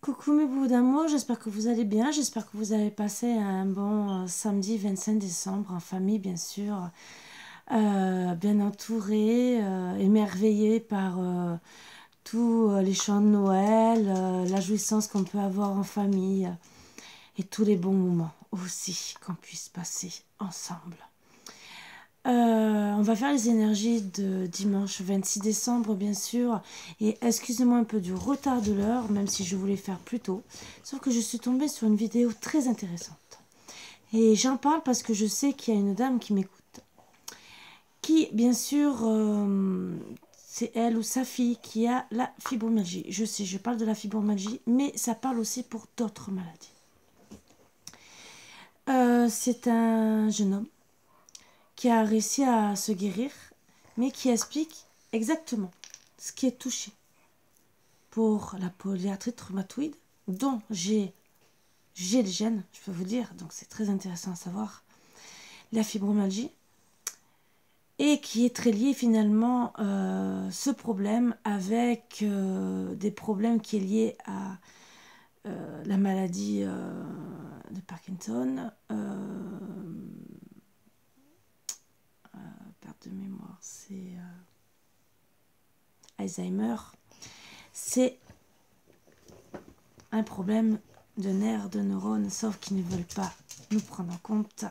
Coucou mes bouts d'amour, j'espère que vous allez bien, j'espère que vous avez passé un bon samedi 25 décembre en famille bien sûr, bien entouré, émerveillé par tous les chants de Noël, la jouissance qu'on peut avoir en famille et tous les bons moments aussi qu'on puisse passer ensemble. On va faire les énergies de dimanche 26 décembre, bien sûr. Et excusez-moi un peu du retard de l'heure, même si je voulais faire plus tôt. Sauf que je suis tombée sur une vidéo très intéressante. Et j'en parle parce que je sais qu'il y a une dame qui m'écoute. Qui, bien sûr, c'est elle ou sa fille qui a la fibromyalgie. Je sais, je parle de la fibromyalgie, mais ça parle aussi pour d'autres maladies. C'est un jeune homme qui a réussi à se guérir, mais qui explique exactement ce qui est touché pour la polyarthrite rhumatoïde, dont j'ai les gènes, je peux vous dire, donc c'est très intéressant à savoir, la fibromyalgie, et qui est très lié finalement ce problème avec des problèmes qui est lié à la maladie de Parkinson, perte de mémoire, c'est Alzheimer. C'est un problème de nerfs, de neurones, sauf qu'ils ne veulent pas nous prendre en compte.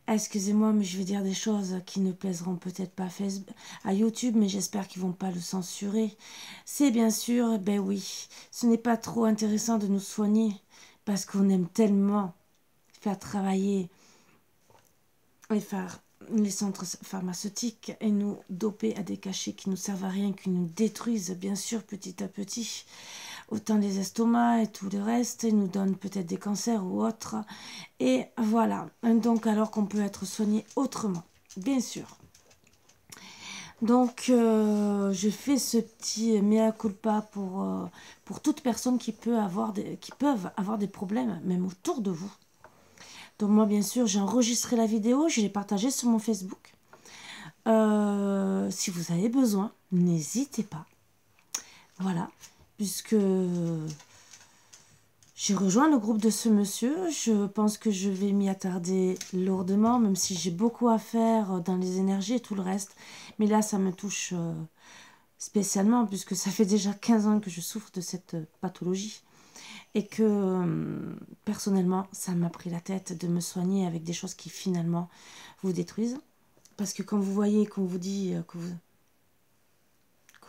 Excusez-moi, mais je vais dire des choses qui ne plaiseront peut-être pas à YouTube, mais j'espère qu'ils ne vont pas le censurer. C'est bien sûr, ben oui, ce n'est pas trop intéressant de nous soigner, parce qu'on aime tellement faire travailler et faire les centres pharmaceutiques et nous doper à des cachets qui nous servent à rien, qui nous détruisent bien sûr petit à petit, autant les estomacs et tout le reste, et nous donnent peut-être des cancers ou autres, et voilà, donc alors qu'on peut être soigné autrement, bien sûr. Donc je fais ce petit mea culpa pour toute personne qui peuvent avoir des problèmes, même autour de vous. Donc moi, bien sûr, j'ai enregistré la vidéo, je l'ai partagée sur mon Facebook. Si vous avez besoin, n'hésitez pas. Voilà, puisque j'ai rejoint le groupe de ce monsieur. Je pense que je vais m'y attarder lourdement, même si j'ai beaucoup à faire dans les énergies et tout le reste. Mais là, ça me touche spécialement, puisque ça fait déjà 15 ans que je souffre de cette pathologie. Et que personnellement, ça m'a pris la tête de me soigner avec des choses qui finalement vous détruisent. Parce que quand vous voyez, qu'on vous dit que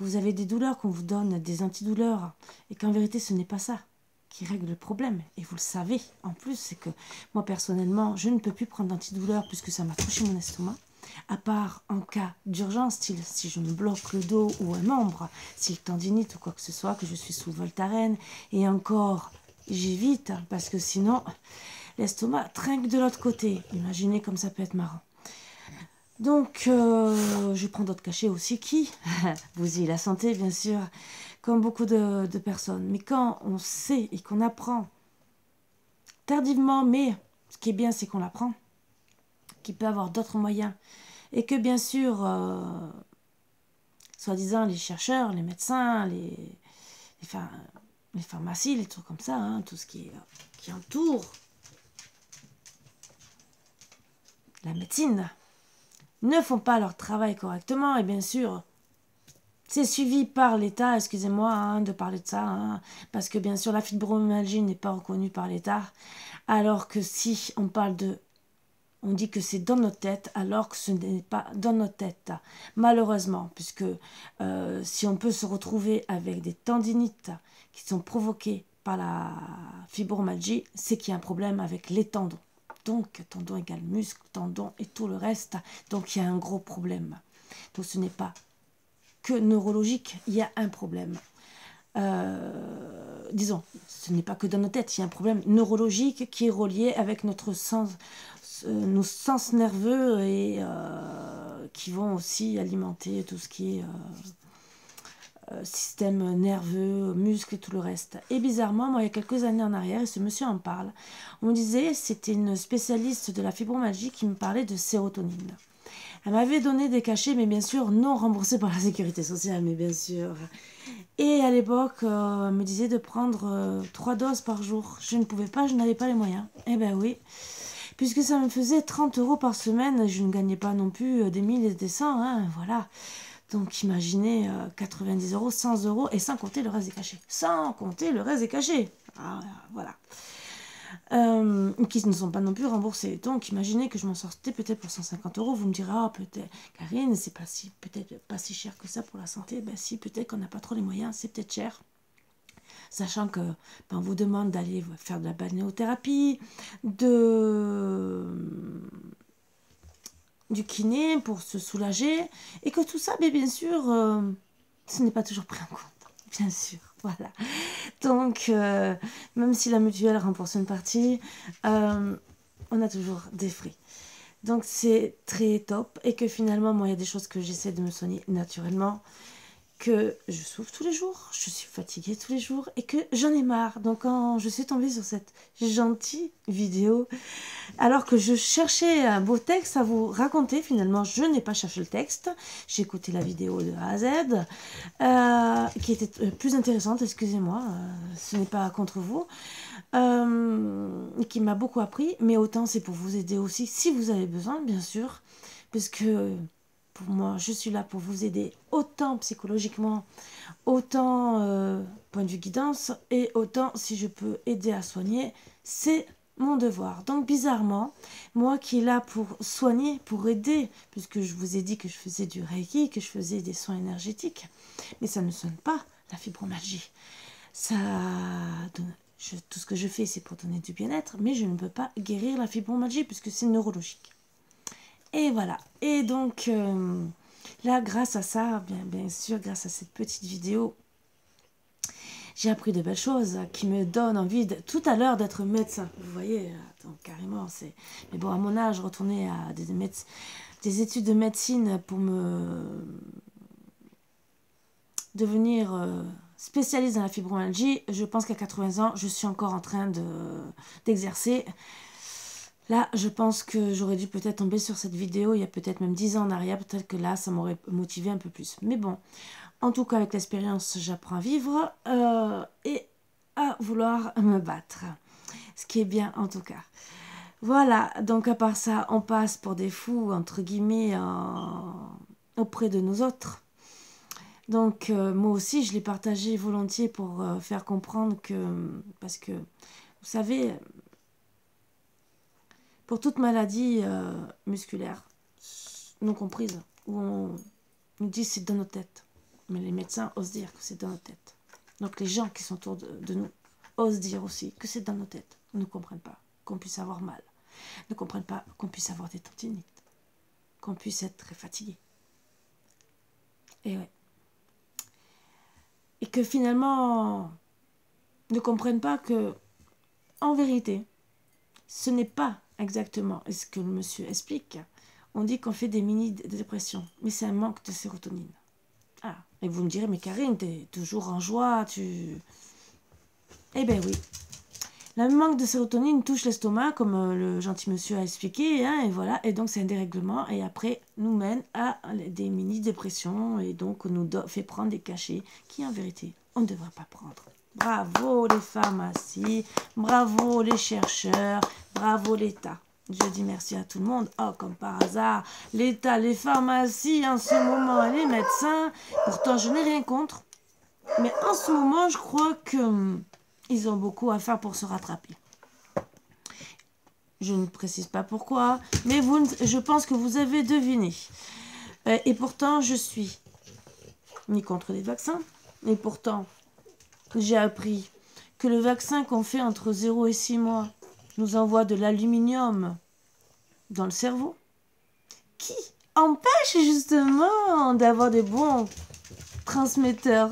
vous avez des douleurs, qu'on vous donne des antidouleurs, et qu'en vérité ce n'est pas ça qui règle le problème. Et vous le savez, en plus, c'est que moi personnellement, je ne peux plus prendre d'antidouleurs puisque ça m'a touché mon estomac. À part en cas d'urgence, style si je me bloque le dos ou un membre, s'il tendinite ou quoi que ce soit, que je suis sous Voltaren, et encore, j'évite, parce que sinon, l'estomac trinque de l'autre côté. Imaginez comme ça peut être marrant. Donc, je prends d'autres cachets aussi qui vous y la santé, bien sûr, comme beaucoup de personnes. Mais quand on sait et qu'on apprend, tardivement, mais ce qui est bien, c'est qu'on l'apprend, qu'il peut avoir d'autres moyens, et que bien sûr, soi-disant, les chercheurs, les médecins, les pharmacies, les trucs comme ça, hein, tout ce qui entoure la médecine, ne font pas leur travail correctement, et bien sûr, c'est suivi par l'État, excusez-moi hein, de parler de ça, hein, parce que bien sûr la fibromyalgie n'est pas reconnue par l'État, alors que si on parle on dit que c'est dans notre tête, alors que ce n'est pas dans notre tête, malheureusement, puisque si on peut se retrouver avec des tendinites qui sont provoquées par la fibromyalgie, c'est qu'il y a un problème avec les tendons. Donc, tendon égale muscle, tendon et tout le reste. Donc, il y a un gros problème. Donc, ce n'est pas que neurologique, il y a un problème. Disons, ce n'est pas que dans nos têtes, il y a un problème neurologique qui est relié avec notre sens, nos sens nerveux et qui vont aussi alimenter tout ce qui est système nerveux, muscles et tout le reste. Et bizarrement, moi, il y a quelques années en arrière, et ce monsieur en parle, on me disait, c'était une spécialiste de la fibromyalgie qui me parlait de sérotonine. Elle m'avait donné des cachets, mais bien sûr non remboursés par la sécurité sociale, mais bien sûr. Et à l'époque, elle me disait de prendre 3 doses par jour. Je ne pouvais pas, je n'avais pas les moyens. Eh ben oui, puisque ça me faisait 30 € par semaine, je ne gagnais pas non plus des 1000 et des 100, hein, voilà. Donc imaginez 90 €, 100 € et sans compter le reste des cachets. Sans compter le reste des cachets. Ah, voilà. Qui ne sont pas non plus remboursés. Donc imaginez que je m'en sortais peut-être pour 150 €. Vous me direz, ah, peut-être, Karine, c'est pas si, peut-être pas si cher que ça pour la santé. Ben si, peut-être qu'on n'a pas trop les moyens, c'est peut-être cher. Sachant que on vous demande d'aller faire de la balnéothérapie, du kiné pour se soulager, et que tout ça, mais bien sûr, ce n'est pas toujours pris en compte, bien sûr, voilà. Donc, même si la mutuelle rembourse une partie, on a toujours des frais. Donc, c'est très top, et que finalement, moi, il y a des choses que j'essaie de me soigner naturellement, que je souffre tous les jours, je suis fatiguée tous les jours, et que j'en ai marre. Donc, quand je suis tombée sur cette gentille vidéo, alors que je cherchais un beau texte à vous raconter, finalement, je n'ai pas cherché le texte. J'ai écouté la vidéo de A à Z, qui était plus intéressante, excusez-moi, ce n'est pas contre vous, qui m'a beaucoup appris, mais autant c'est pour vous aider aussi, si vous avez besoin, bien sûr, parce que pour moi, je suis là pour vous aider, autant psychologiquement, autant point de vue guidance, et autant si je peux aider à soigner, c'est mon devoir. Donc bizarrement, moi qui est là pour soigner, pour aider, puisque je vous ai dit que je faisais du Reiki, que je faisais des soins énergétiques, mais ça ne sonne pas la fibromyalgie. Ça tout ce que je fais, c'est pour donner du bien-être, mais je ne peux pas guérir la fibromyalgie puisque c'est neurologique. Et voilà. Et donc là, grâce à ça, bien sûr, grâce à cette petite vidéo, j'ai appris de belles choses qui me donnent envie tout à l'heure d'être médecin. Vous voyez, donc carrément, c'est... Mais bon, à mon âge, retourner à des études de médecine pour me devenir spécialiste dans la fibromyalgie, je pense qu'à 80 ans, je suis encore en train d'exercer. Là, je pense que j'aurais dû peut-être tomber sur cette vidéo il y a peut-être même 10 ans en arrière. Peut-être que là, ça m'aurait motivé un peu plus. Mais bon, en tout cas, avec l'expérience, j'apprends à vivre et à vouloir me battre. Ce qui est bien, en tout cas. Voilà, donc à part ça, on passe pour des fous, entre guillemets, auprès de nous autres. Donc, moi aussi, je l'ai partagé volontiers pour faire comprendre que... Parce que, vous savez... Pour toute maladie musculaire, non comprise, où on nous dit c'est dans nos têtes. Mais les médecins osent dire que c'est dans nos têtes. Donc les gens qui sont autour de nous osent dire aussi que c'est dans nos têtes. Ils ne comprennent pas qu'on puisse avoir mal. Ils ne comprennent pas qu'on puisse avoir des tendinites. Qu'on puisse être très fatigué. Et ouais. Et que finalement, ne comprennent pas que, en vérité, ce n'est pas exactement ce que le monsieur explique. On dit qu'on fait des mini-dépressions, mais c'est un manque de sérotonine. Ah, et vous me direz, mais Karine, t'es toujours en joie, Eh ben oui. Le manque de sérotonine touche l'estomac, comme le gentil monsieur a expliqué, hein, et voilà, et donc c'est un dérèglement, et après nous mène à des mini-dépressions, et donc nous fait prendre des cachets qui, en vérité, on ne devrait pas prendre. Bravo les pharmacies, bravo les chercheurs, bravo l'État. Je dis merci à tout le monde. Oh, comme par hasard, l'État, les pharmacies en ce moment, et les médecins. Pourtant, je n'ai rien contre. Mais en ce moment, je crois que ils ont beaucoup à faire pour se rattraper. Je ne précise pas pourquoi, mais je pense que vous avez deviné. Et pourtant, je suis ni contre les vaccins, et pourtant... J'ai appris que le vaccin qu'on fait entre 0 et 6 mois nous envoie de l'aluminium dans le cerveau, qui empêche justement d'avoir des bons transmetteurs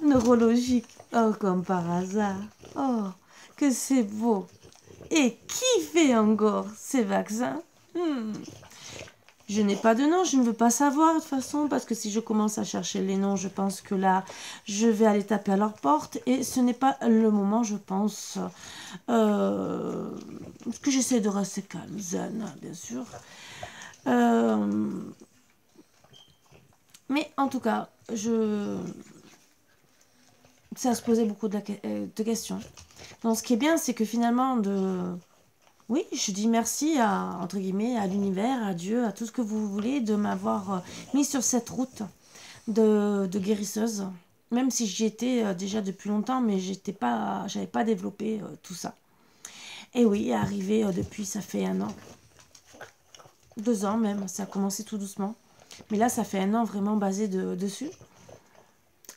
neurologiques. Oh, comme par hasard. Oh, que c'est beau. Et qui fait encore ces vaccins? Je n'ai pas de nom, je ne veux pas savoir de toute façon, parce que si je commence à chercher les noms, je pense que là, je vais aller taper à leur porte, et ce n'est pas le moment, je pense, parce que j'essaie de rester calme, zen, bien sûr. Mais en tout cas, ça se posait beaucoup de questions. Donc ce qui est bien, c'est que finalement, oui, je dis merci entre guillemets, à l'univers, à Dieu, à tout ce que vous voulez, de m'avoir mis sur cette route de guérisseuse. Même si j'y étais déjà depuis longtemps, mais j'avais pas développé tout ça. Et oui, arrivé depuis, ça fait 1 an. 2 ans même, ça a commencé tout doucement. Mais là, ça fait 1 an vraiment basé dessus.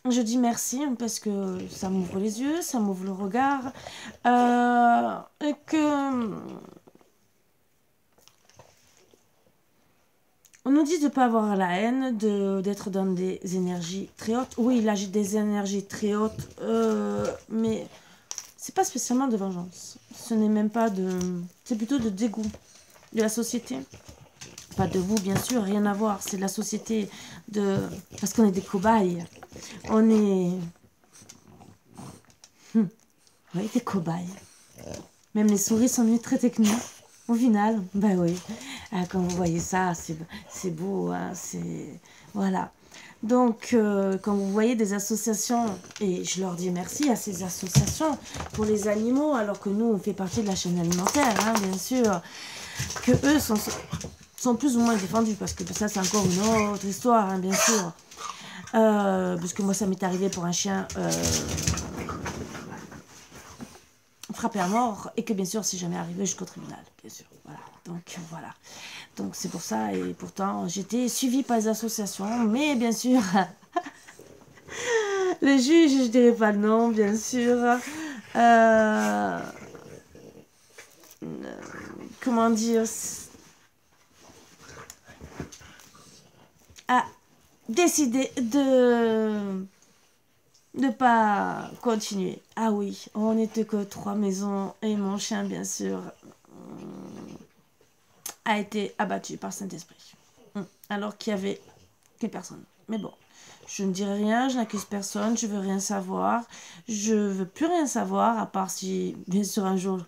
Je dis merci parce que ça m'ouvre les yeux, ça m'ouvre le regard. Et que... On nous dit de ne pas avoir la haine, d'être dans des énergies très hautes. Oui, là j'ai des énergies très hautes, mais c'est pas spécialement de vengeance. Ce n'est même pas de... C'est plutôt de dégoût de la société. Pas de vous, bien sûr, rien à voir. C'est de la société parce qu'on est des cobayes. On est... Oui, des cobayes. Même les souris sont venues très techniques. Au final, ben oui. Quand vous voyez ça, c'est beau. Hein, voilà. Donc, quand vous voyez des associations, et je leur dis merci à ces associations pour les animaux, alors que nous, on fait partie de la chaîne alimentaire, hein, bien sûr, que eux sont plus ou moins défendus, parce que ça, c'est encore une autre histoire, hein, bien sûr. Parce que moi, ça m'est arrivé pour un chien frappé à mort, et que bien sûr, c'est jamais arrivé jusqu'au tribunal, bien sûr. Voilà. Donc, voilà. Donc, c'est pour ça, et pourtant, j'étais suivie par les associations, mais bien sûr, le juge, je dirais pas le nom, bien sûr. Comment dire, a décidé de ne pas continuer. Ah oui, on n'était que 3 maisons et mon chien, bien sûr, a été abattu par Saint-Esprit. Alors qu'il y avait que personne. Mais bon, je ne dirai rien, je n'accuse personne, je veux rien savoir. Je veux plus rien savoir, à part si, bien sûr, un jour,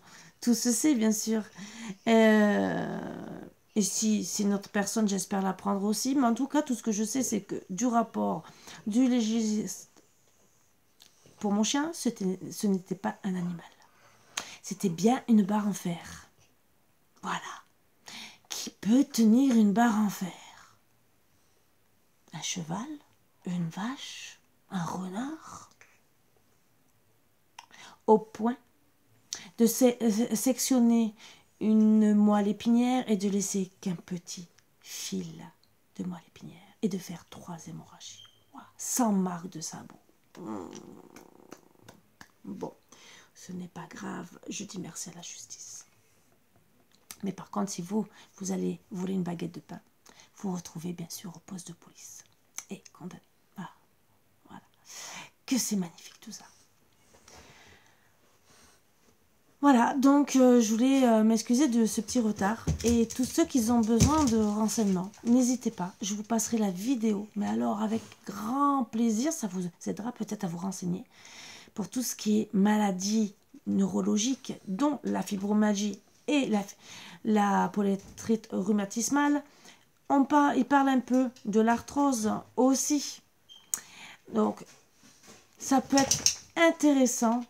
tout se sait, bien sûr. Et si c'est une autre personne, j'espère l'apprendre aussi. Mais en tout cas, tout ce que je sais, c'est que du rapport du légiste pour mon chien, ce n'était pas un animal. C'était bien une barre en fer. Voilà. Qui peut tenir une barre en fer? Un cheval? Une vache? Un renard? Au point de sectionner une moelle épinière et de laisser qu'un petit fil de moelle épinière et de faire 3 hémorragies. Voilà. Sans marque de sabot. Bon, ce n'est pas grave, je dis merci à la justice. Mais par contre, si vous allez voler une baguette de pain, vous retrouvez bien sûr au poste de police. Et condamné. Ah, voilà. Que c'est magnifique tout ça. Voilà, donc je voulais m'excuser de ce petit retard. Et tous ceux qui ont besoin de renseignements, n'hésitez pas, je vous passerai la vidéo. Mais alors avec grand plaisir, ça vous aidera peut-être à vous renseigner pour tout ce qui est maladie neurologique, dont la fibromyalgie et la polyarthrite rhumatismale. Il parle un peu de l'arthrose aussi. Donc, ça peut être intéressant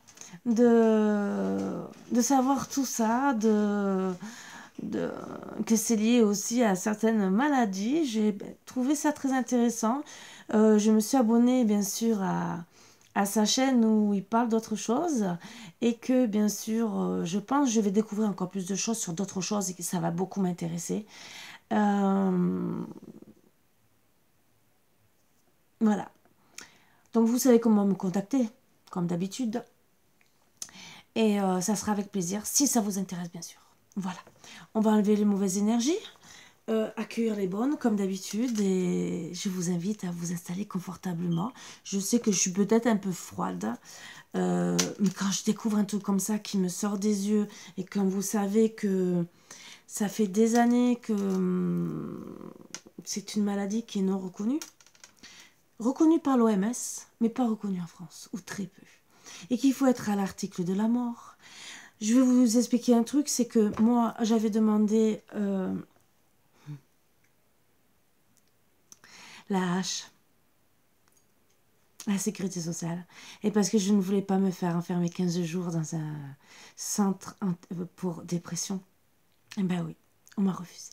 de savoir tout ça, que c'est lié aussi à certaines maladies. J'ai trouvé ça très intéressant. Je me suis abonnée, bien sûr, à sa chaîne où il parle d'autres choses et que bien sûr je pense que je vais découvrir encore plus de choses sur d'autres choses et que ça va beaucoup m'intéresser. Voilà, donc vous savez comment me contacter comme d'habitude et ça sera avec plaisir si ça vous intéresse, bien sûr. Voilà, on va enlever les mauvaises énergies, accueillir les bonnes comme d'habitude et je vous invite à vous installer confortablement. Je sais que je suis peut-être un peu froide, mais quand je découvre un truc comme ça qui me sort des yeux et comme vous savez que ça fait des années que c'est une maladie qui est non reconnue par l'OMS, mais pas reconnue en France, ou très peu, et qu'il faut être à l'article de la mort. Je vais vous expliquer un truc, c'est que moi, j'avais demandé la hache, la sécurité sociale. Et parce que je ne voulais pas me faire enfermer 15 jours dans un centre pour dépression. Eh ben oui, on m'a refusé.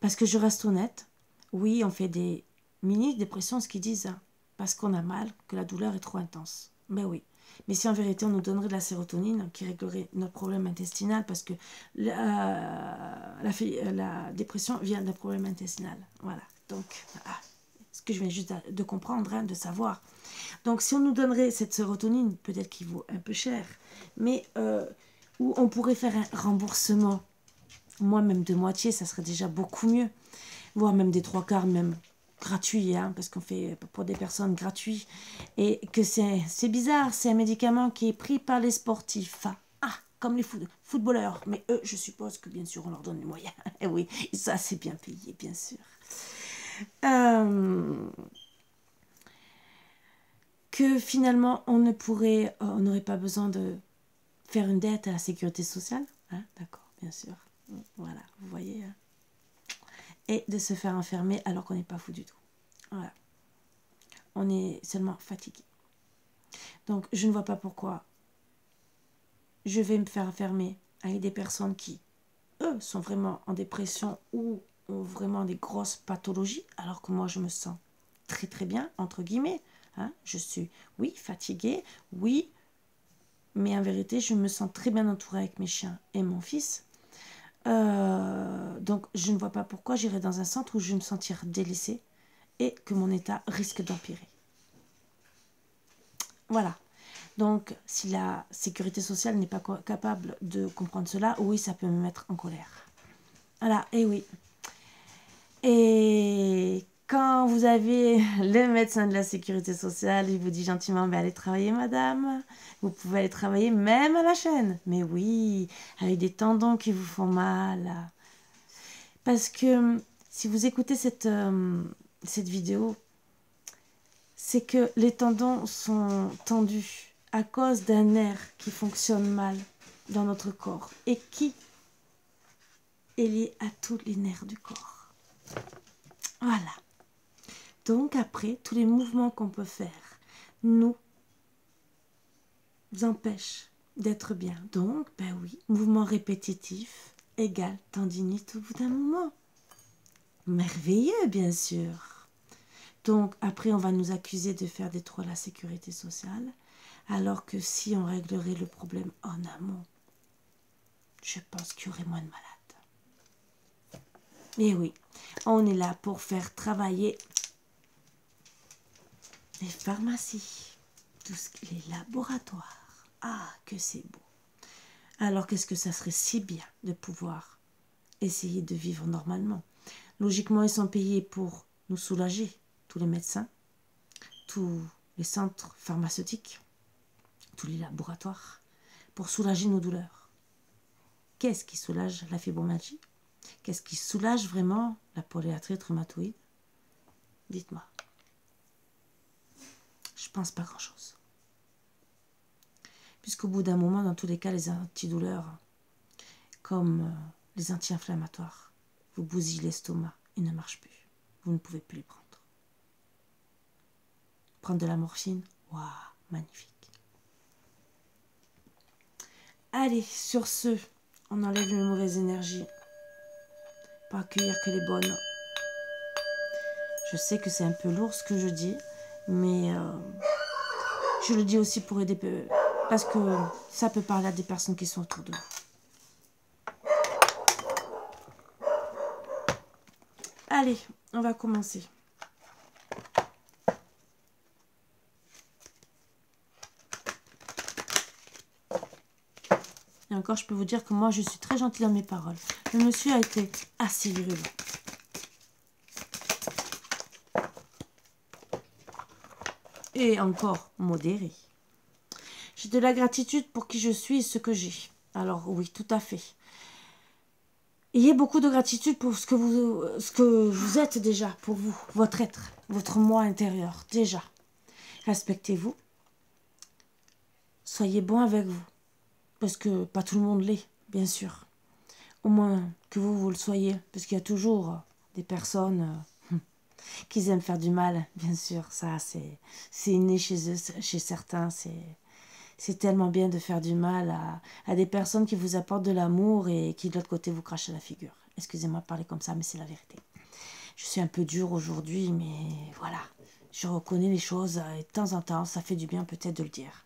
Parce que je reste honnête, oui, on fait des mini-dépressions, ce qu'ils disent, hein, parce qu'on a mal, que la douleur est trop intense. Ben oui. Mais si en vérité on nous donnerait de la sérotonine qui réglerait notre problème intestinal, parce que la dépression vient d'un problème intestinal. Voilà. Donc, ce que je viens juste de comprendre, hein, de savoir. Donc, si on nous donnerait cette sérotonine, peut-être qu'il vaut un peu cher, mais où on pourrait faire un remboursement, moi même de moitié, ça serait déjà beaucoup mieux, voire même des 3/4, même gratuit, hein, parce qu'on fait pour des personnes gratuits, et que c'est bizarre, c'est un médicament qui est pris par les sportifs, comme les footballeurs, mais eux, je suppose que bien sûr on leur donne les moyens, et oui, ça c'est bien payé, bien sûr. Que finalement on n'aurait pas besoin de faire une dette à la sécurité sociale, hein, d'accord, bien sûr, voilà, vous voyez, hein. Et de se faire enfermer alors qu'on n'est pas fou du tout. Voilà. On est seulement fatigué. Donc, je ne vois pas pourquoi je vais me faire enfermer avec des personnes qui, eux, sont vraiment en dépression ou ont vraiment des grosses pathologies, alors que moi, je me sens très très bien, entre guillemets. Hein. Je suis, oui, fatiguée, oui, mais en vérité, je me sens très bien entourée avec mes chiens et mon fils. Donc, je ne vois pas pourquoi j'irai dans un centre où je vais me sentir délaissée et que mon état risque d'empirer. Voilà. Donc, si la sécurité sociale n'est pas capable de comprendre cela, oui, ça peut me mettre en colère. Voilà, et oui. Et quand vous avez le médecin de la sécurité sociale, il vous dit gentiment, allez travailler madame, vous pouvez aller travailler même à la chaîne. Mais oui, avec des tendons qui vous font mal. Parce que si vous écoutez cette vidéo, c'est que les tendons sont tendus à cause d'un nerf qui fonctionne mal dans notre corps et qui est lié à tous les nerfs du corps. Voilà. Donc après, tous les mouvements qu'on peut faire nous empêchent d'être bien. Donc, ben oui, mouvement répétitif égale tendinite au bout d'un moment. Merveilleux, bien sûr. Donc après, on va nous accuser de faire des trous à la sécurité sociale, alors que si on réglerait le problème en amont, je pense qu'il y aurait moins de malades. Et oui, on est là pour faire travailler les pharmacies, les laboratoires. Ah, que c'est beau. Alors qu'est-ce que ça serait si bien de pouvoir essayer de vivre normalement. Logiquement, ils sont payés pour nous soulager, tous les médecins, tous les centres pharmaceutiques, tous les laboratoires, pour soulager nos douleurs. Qu'est-ce qui soulage la fibromyalgie? Qu'est-ce qui soulage vraiment la polyarthrite rhumatoïde? Dites-moi. Je pense pas grand-chose. Puisqu'au bout d'un moment, dans tous les cas, les antidouleurs, comme les anti-inflammatoires, vous bousillent l'estomac, ils ne marchent plus. Vous ne pouvez plus les prendre. Prendre de la morphine, waouh, magnifique. Allez, sur ce, on enlève les mauvaises énergies pour accueillir que les bonnes. Je sais que c'est un peu lourd ce que je dis, mais je le dis aussi pour aider, parce que ça peut parler à des personnes qui sont autour de vous. Allez, on va commencer. Et encore, je peux vous dire que moi, je suis très gentille dans mes paroles. Le monsieur a été assez virulent. Et encore modéré. J'ai de la gratitude pour qui je suis et ce que j'ai. Alors oui, tout à fait. Ayez beaucoup de gratitude pour ce que vous êtes déjà, pour vous, votre être, votre moi intérieur, déjà. Respectez-vous. Soyez bon avec vous. Parce que pas tout le monde l'est, bien sûr. Au moins que vous le soyez. Parce qu'il y a toujours des personnes qui aiment faire du mal, bien sûr. Ça, c'est inné chez eux, chez certains. C'est tellement bien de faire du mal à des personnes qui vous apportent de l'amour et qui, de l'autre côté, vous crachent à la figure. Excusez-moi de parler comme ça, mais c'est la vérité. Je suis un peu dure aujourd'hui, mais voilà. Je reconnais les choses et de temps en temps, ça fait du bien peut-être de le dire.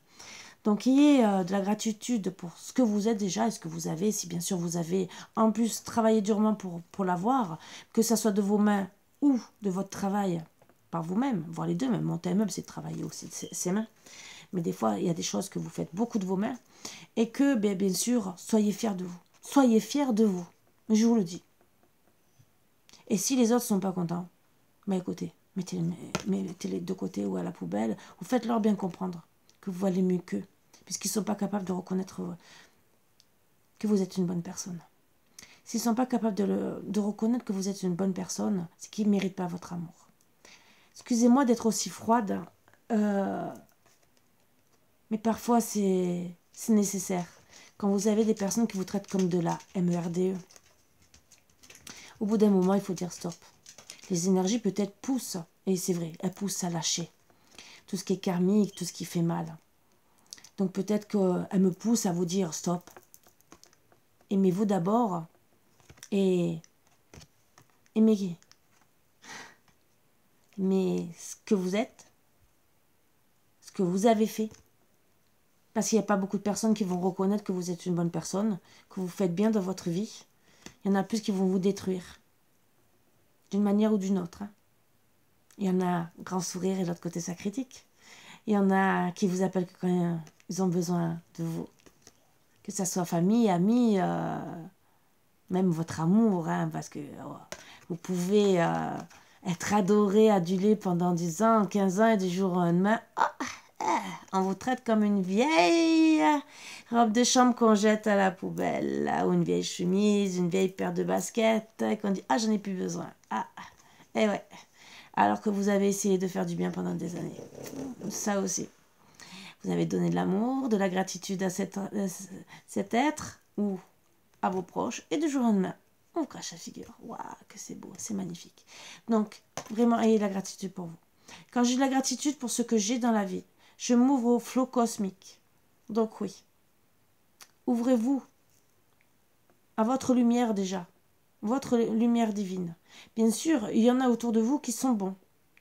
Donc, ayez de la gratitude pour ce que vous êtes déjà et ce que vous avez. Si bien sûr vous avez en plus travaillé durement pour l'avoir, que ce soit de vos mains ou de votre travail par vous-même, voire les deux, même monter un meuble, c'est de travailler aussi ses mains. Mais des fois, il y a des choses que vous faites beaucoup de vos mains et que, bien sûr, soyez fiers de vous. Soyez fiers de vous. Je vous le dis. Et si les autres ne sont pas contents, écoutez, mettez-les de côté ou à la poubelle, ou faites-leur bien comprendre que vous valez mieux qu'eux, puisqu'ils ne sont pas capables de reconnaître que vous êtes une bonne personne. S'ils ne sont pas capables de reconnaître que vous êtes une bonne personne, c'est qu'ils ne méritent pas votre amour. Excusez-moi d'être aussi froide, mais parfois c'est nécessaire. Quand vous avez des personnes qui vous traitent comme de la MERDE, au bout d'un moment, il faut dire stop. Les énergies peut-être poussent, et c'est vrai, elles poussent à lâcher. Tout ce qui est karmique, tout ce qui fait mal. Donc peut-être qu'elles me poussent à vous dire stop. Aimez-vous d'abord et aimez ce que vous êtes, ce que vous avez fait. Parce qu'il n'y a pas beaucoup de personnes qui vont reconnaître que vous êtes une bonne personne, que vous faites bien dans votre vie. Il y en a plus qui vont vous détruire. D'une manière ou d'une autre. Il y en a grand sourire et de l'autre côté ça critique. Il y en a qui vous appellent quand ils ont besoin de vous. Que ça soit famille, amis, même votre amour. Parce que vous pouvez être adoré, adulé pendant 10 ans, 15 ans et du jour au lendemain, on vous traite comme une vieille robe de chambre qu'on jette à la poubelle, ou une vieille chemise, une vieille paire de baskets, et qu'on dit « Ah, j'en ai plus besoin. » Et ouais. Alors que vous avez essayé de faire du bien pendant des années. Ça aussi. Vous avez donné de l'amour, de la gratitude à cet être, ou à vos proches, et du jour au lendemain, on vous crache la figure. Waouh, que c'est beau, c'est magnifique. Donc, vraiment, ayez la gratitude pour vous. Quand j'ai de la gratitude pour ce que j'ai dans la vie, je m'ouvre au flot cosmique. Donc oui, ouvrez-vous à votre lumière déjà, votre lumière divine. Bien sûr, il y en a autour de vous qui sont bons.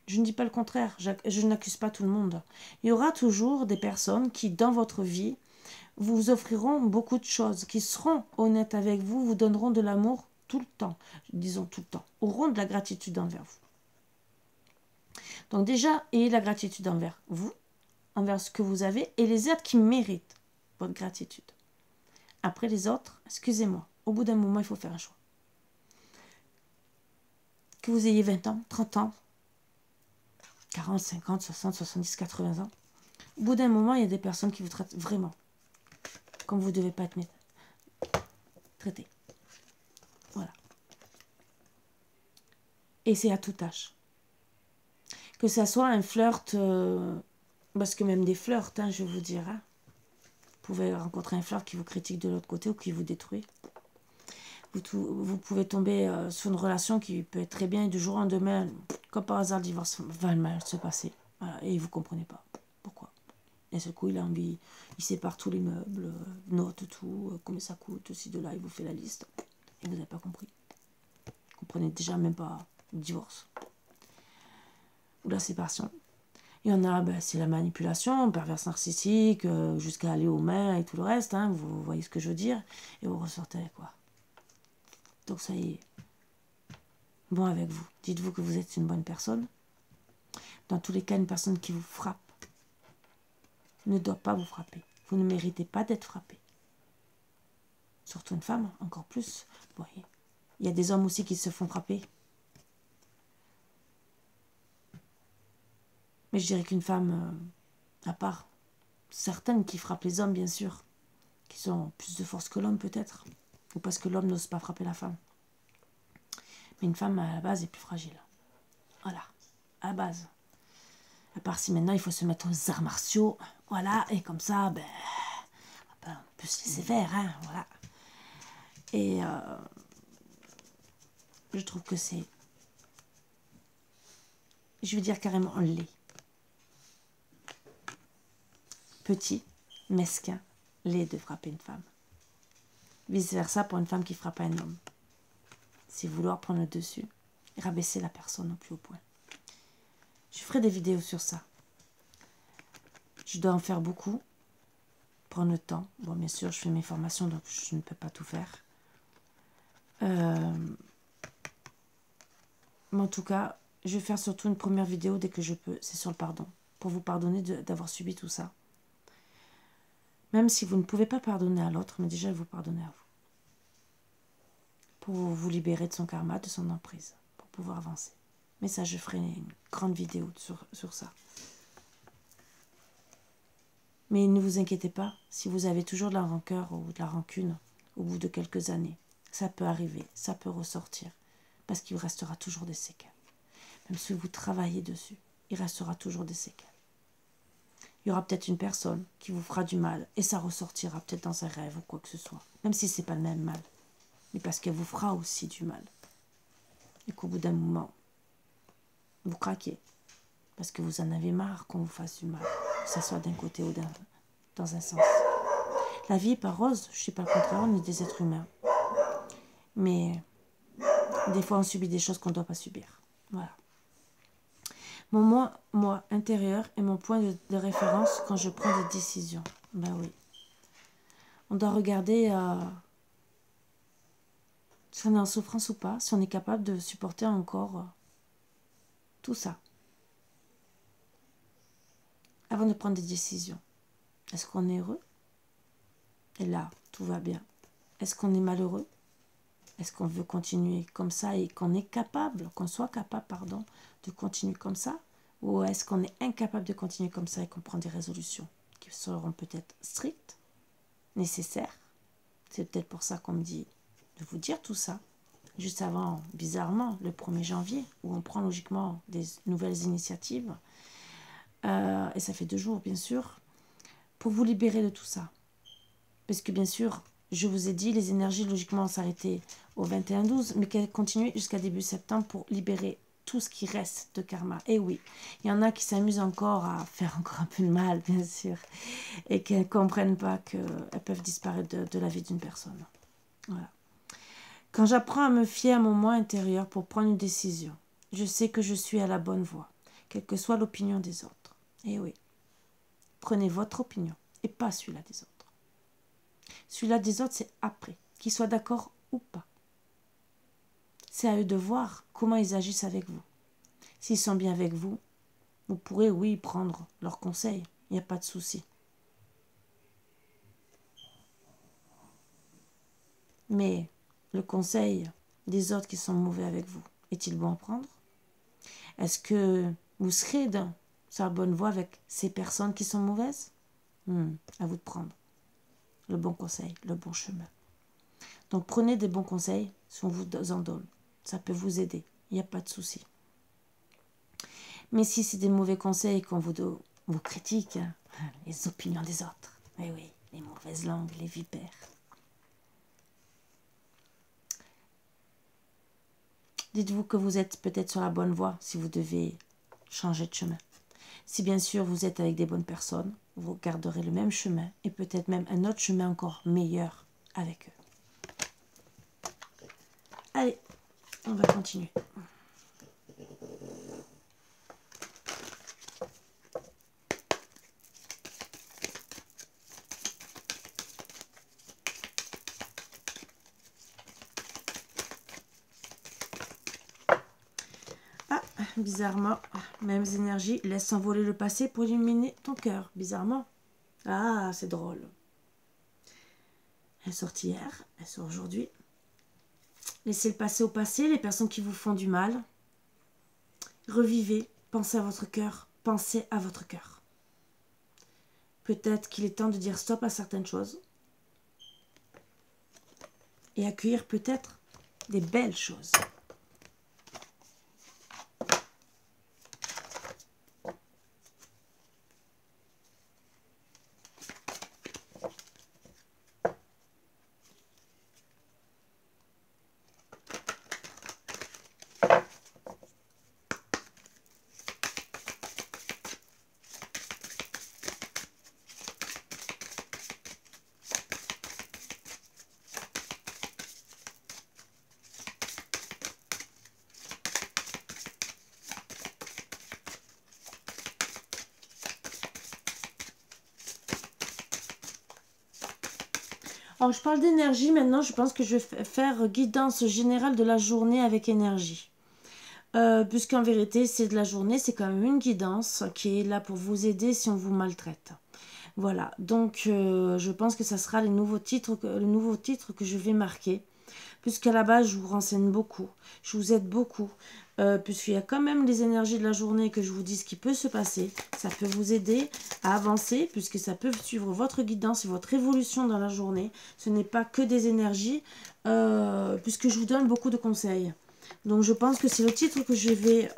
Je ne dis pas le contraire, je n'accuse pas tout le monde. Il y aura toujours des personnes qui, dans votre vie, vous offriront beaucoup de choses, qui seront honnêtes avec vous, vous donneront de l'amour tout le temps, disons tout le temps, auront de la gratitude envers vous. Donc déjà, ayez la gratitude envers vous, envers ce que vous avez, et les êtres qui méritent votre gratitude. Après les autres, excusez-moi, au bout d'un moment, il faut faire un choix. Que vous ayez 20 ans, 30 ans, 40, 50, 60, 70, 80 ans, au bout d'un moment, il y a des personnes qui vous traitent vraiment comme vous ne devez pas être traité. Voilà. Et c'est à tout âge. Que ça soit un flirt, parce que même des flirts, je vais vous dire, vous pouvez rencontrer un flirt qui vous critique de l'autre côté ou qui vous détruit. Vous pouvez tomber sur une relation qui peut être très bien et du jour au lendemain, comme par hasard, le divorce va mal se passer. Voilà, et vous ne comprenez pas pourquoi. Et ce coup, il a envie, il sépare tous les meubles, note tout, combien ça coûte, ci, de là, il vous fait la liste. Et vous n'avez pas compris. Vous ne comprenez déjà même pas le divorce. Ou la séparation. Il y en a, c'est la manipulation, perverse narcissique, jusqu'à aller aux mains et tout le reste. Vous voyez ce que je veux dire. Et vous ressortez avec quoi? Donc ça y est. Bon avec vous. Dites-vous que vous êtes une bonne personne. Dans tous les cas, une personne qui vous frappe ne doit pas vous frapper. Vous ne méritez pas d'être frappé. Surtout une femme, encore plus. Vous voyez. Il y a des hommes aussi qui se font frapper. Mais je dirais qu'une femme, à part certaines qui frappent les hommes, bien sûr, qui ont plus de force que l'homme peut-être, ou parce que l'homme n'ose pas frapper la femme. Mais une femme, à la base, est plus fragile. Voilà, à la base. À part si maintenant, il faut se mettre aux arts martiaux, voilà, et comme ça, on peut se laisser faire, voilà. Et je trouve que c'est je veux dire carrément laid. Petit, mesquin, laid de frapper une femme. Vice-versa pour une femme qui frappe un homme. C'est vouloir prendre le dessus et rabaisser la personne au plus haut point. Je ferai des vidéos sur ça. Je dois en faire beaucoup. Prendre le temps. Bon, bien sûr, je fais mes formations, donc je ne peux pas tout faire. Mais en tout cas, je vais faire surtout une première vidéo dès que je peux. C'est sur le pardon. Pour vous pardonner d'avoir subi tout ça. Même si vous ne pouvez pas pardonner à l'autre, mais déjà vous pardonnez à vous. Pour vous libérer de son karma, de son emprise. Pour pouvoir avancer. Mais ça, je ferai une grande vidéo sur ça. Mais ne vous inquiétez pas, si vous avez toujours de la rancœur ou de la rancune au bout de quelques années, ça peut arriver, ça peut ressortir, parce qu'il restera toujours des séquelles. Même si vous travaillez dessus, il restera toujours des séquelles. Il y aura peut-être une personne qui vous fera du mal, et ça ressortira peut-être dans un rêve ou quoi que ce soit, même si ce n'est pas le même mal, mais parce qu'elle vous fera aussi du mal. Et qu'au bout d'un moment, vous craquez, parce que vous en avez marre qu'on vous fasse du mal, que ce soit d'un côté ou dans un sens. La vie n'est pas rose, je ne dis pas le contraire, on est des êtres humains. Mais des fois, on subit des choses qu'on ne doit pas subir. Voilà. Mon moi intérieur est mon point de référence quand je prends des décisions. Ben oui. On doit regarder si on est en souffrance ou pas, si on est capable de supporter encore tout ça. Avant de prendre des décisions. Est-ce qu'on est heureux? Et là, tout va bien. Est-ce qu'on est malheureux? Est-ce qu'on veut continuer comme ça et qu'on est capable, qu'on soit capable, pardon, de continuer comme ça? Ou est-ce qu'on est incapable de continuer comme ça et qu'on prend des résolutions qui seront peut-être strictes, nécessaires? C'est peut-être pour ça qu'on me dit de vous dire tout ça. Juste avant, bizarrement, le 1er janvier, où on prend logiquement des nouvelles initiatives. Et ça fait 2 jours, bien sûr, pour vous libérer de tout ça. Parce que, bien sûr, je vous ai dit, les énergies, logiquement, s'arrêtaient au 21-12, mais qu'elles continuaient jusqu'à début septembre pour libérer tout ce qui reste de karma. Et oui, il y en a qui s'amusent encore à faire encore un peu de mal, bien sûr, et qui ne comprennent pas qu'elles peuvent disparaître de la vie d'une personne. Voilà. Quand j'apprends à me fier à mon moi intérieur pour prendre une décision, je sais que je suis à la bonne voie, quelle que soit l'opinion des autres. Et oui, prenez votre opinion et pas celui-là des autres. Celui-là des autres, c'est après, qu'ils soient d'accord ou pas. C'est à eux de voir comment ils agissent avec vous. S'ils sont bien avec vous, vous pourrez, oui, prendre leurs conseils. Il n'y a pas de souci. Mais le conseil des autres qui sont mauvais avec vous, est-il bon à prendre? Est-ce que vous serez sur la bonne voie avec ces personnes qui sont mauvaises? À vous de prendre le bon conseil, le bon chemin. Donc prenez des bons conseils si on vous en donne. Ça peut vous aider, il n'y a pas de souci. Mais si c'est des mauvais conseils qu'on vous critique, les opinions des autres, eh oui, les mauvaises langues, les vipères. Dites-vous que vous êtes peut-être sur la bonne voie si vous devez changer de chemin. Si bien sûr vous êtes avec des bonnes personnes, vous garderez le même chemin et peut-être même un autre chemin encore meilleur avec eux. Allez, on va continuer. Ah, bizarrement, mêmes énergies, laisse s'envoler le passé pour illuminer ton cœur. Bizarrement. Ah, c'est drôle. Elle sort hier, elle sort aujourd'hui. Laissez le passé au passé, les personnes qui vous font du mal. Revivez, pensez à votre cœur, pensez à votre cœur. Peut-être qu'il est temps de dire stop à certaines choses et accueillir peut-être des belles choses. Alors, je parle d'énergie maintenant. Je pense que je vais faire guidance générale de la journée avec énergie. Puisqu'en vérité, c'est de la journée, c'est quand même une guidance qui est là pour vous aider si on vous maltraite. Voilà, donc je pense que ça sera le nouveau titre que je vais marquer. Puisqu'à la base, je vous renseigne beaucoup, je vous aide beaucoup, puisqu'il y a quand même les énergies de la journée que je vous dis ce qui peut se passer. Ça peut vous aider à avancer, puisque ça peut suivre votre guidance et votre évolution dans la journée. Ce n'est pas que des énergies, puisque je vous donne beaucoup de conseils. Donc je pense que c'est le titre que je vais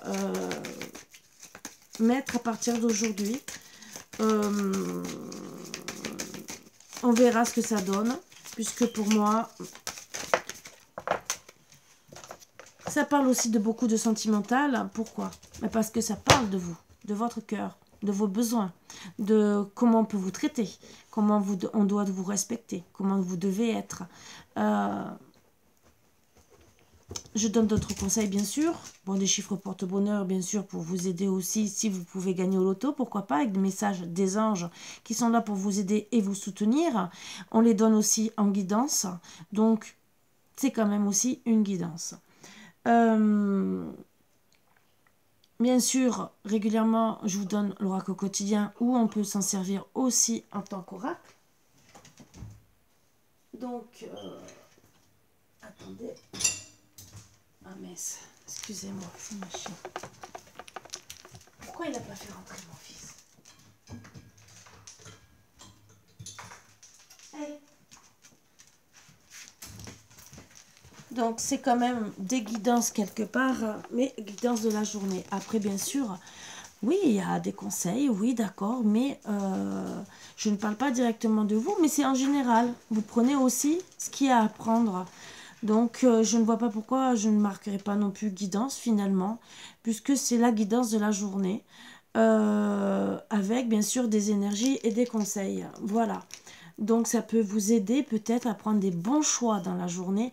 mettre à partir d'aujourd'hui. On verra ce que ça donne, puisque pour moi, ça parle aussi de beaucoup de sentimental. Pourquoi? Parce que ça parle de vous, de votre cœur, de vos besoins, de comment on peut vous traiter, comment on doit vous respecter, comment vous devez être. Je donne d'autres conseils, bien sûr. Bon, des chiffres porte-bonheur, bien sûr, pour vous aider aussi. Si vous pouvez gagner au loto, pourquoi pas, avec des messages des anges qui sont là pour vous aider et vous soutenir. On les donne aussi en guidance. Donc, c'est quand même aussi une guidance. Bien sûr, régulièrement, je vous donne l'oracle quotidien où on peut s'en servir aussi en tant qu'oracle. Donc, attendez. Ah mince, excusez-moi, c'est ma chien. Pourquoi il n'a pas fait rentrer mon fils? Hey. Donc c'est quand même des guidances quelque part, mais guidances de la journée. Après bien sûr, oui il y a des conseils, oui d'accord, mais je ne parle pas directement de vous, mais c'est en général. Vous prenez aussi ce qu'il y a à prendre. Donc, je ne vois pas pourquoi je ne marquerai pas non plus guidance finalement, puisque c'est la guidance de la journée, avec bien sûr des énergies et des conseils. Voilà. Donc, ça peut vous aider peut-être à prendre des bons choix dans la journée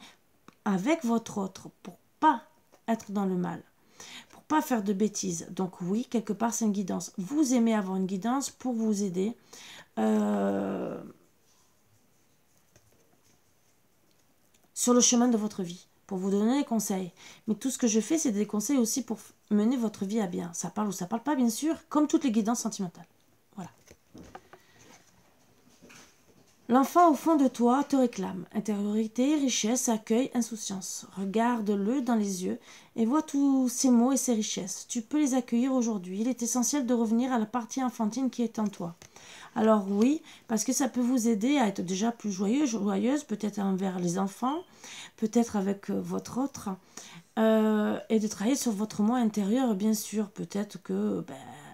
avec votre autre, pour pas être dans le mal, pour pas faire de bêtises. Donc, oui, quelque part, c'est une guidance. Vous aimez avoir une guidance pour vous aider. Sur le chemin de votre vie, pour vous donner des conseils. Mais tout ce que je fais, c'est des conseils aussi pour mener votre vie à bien. Ça parle ou ça parle pas, bien sûr, comme toutes les guidances sentimentales. Voilà. L'enfant au fond de toi te réclame. Intériorité, richesse, accueil, insouciance. Regarde-le dans les yeux et vois tous ces mots et ces richesses. Tu peux les accueillir aujourd'hui. Il est essentiel de revenir à la partie enfantine qui est en toi. Alors oui, parce que ça peut vous aider à être déjà plus joyeux, joyeuse, peut-être envers les enfants, peut-être avec votre autre, et de travailler sur votre moi intérieur, bien sûr. Peut-être que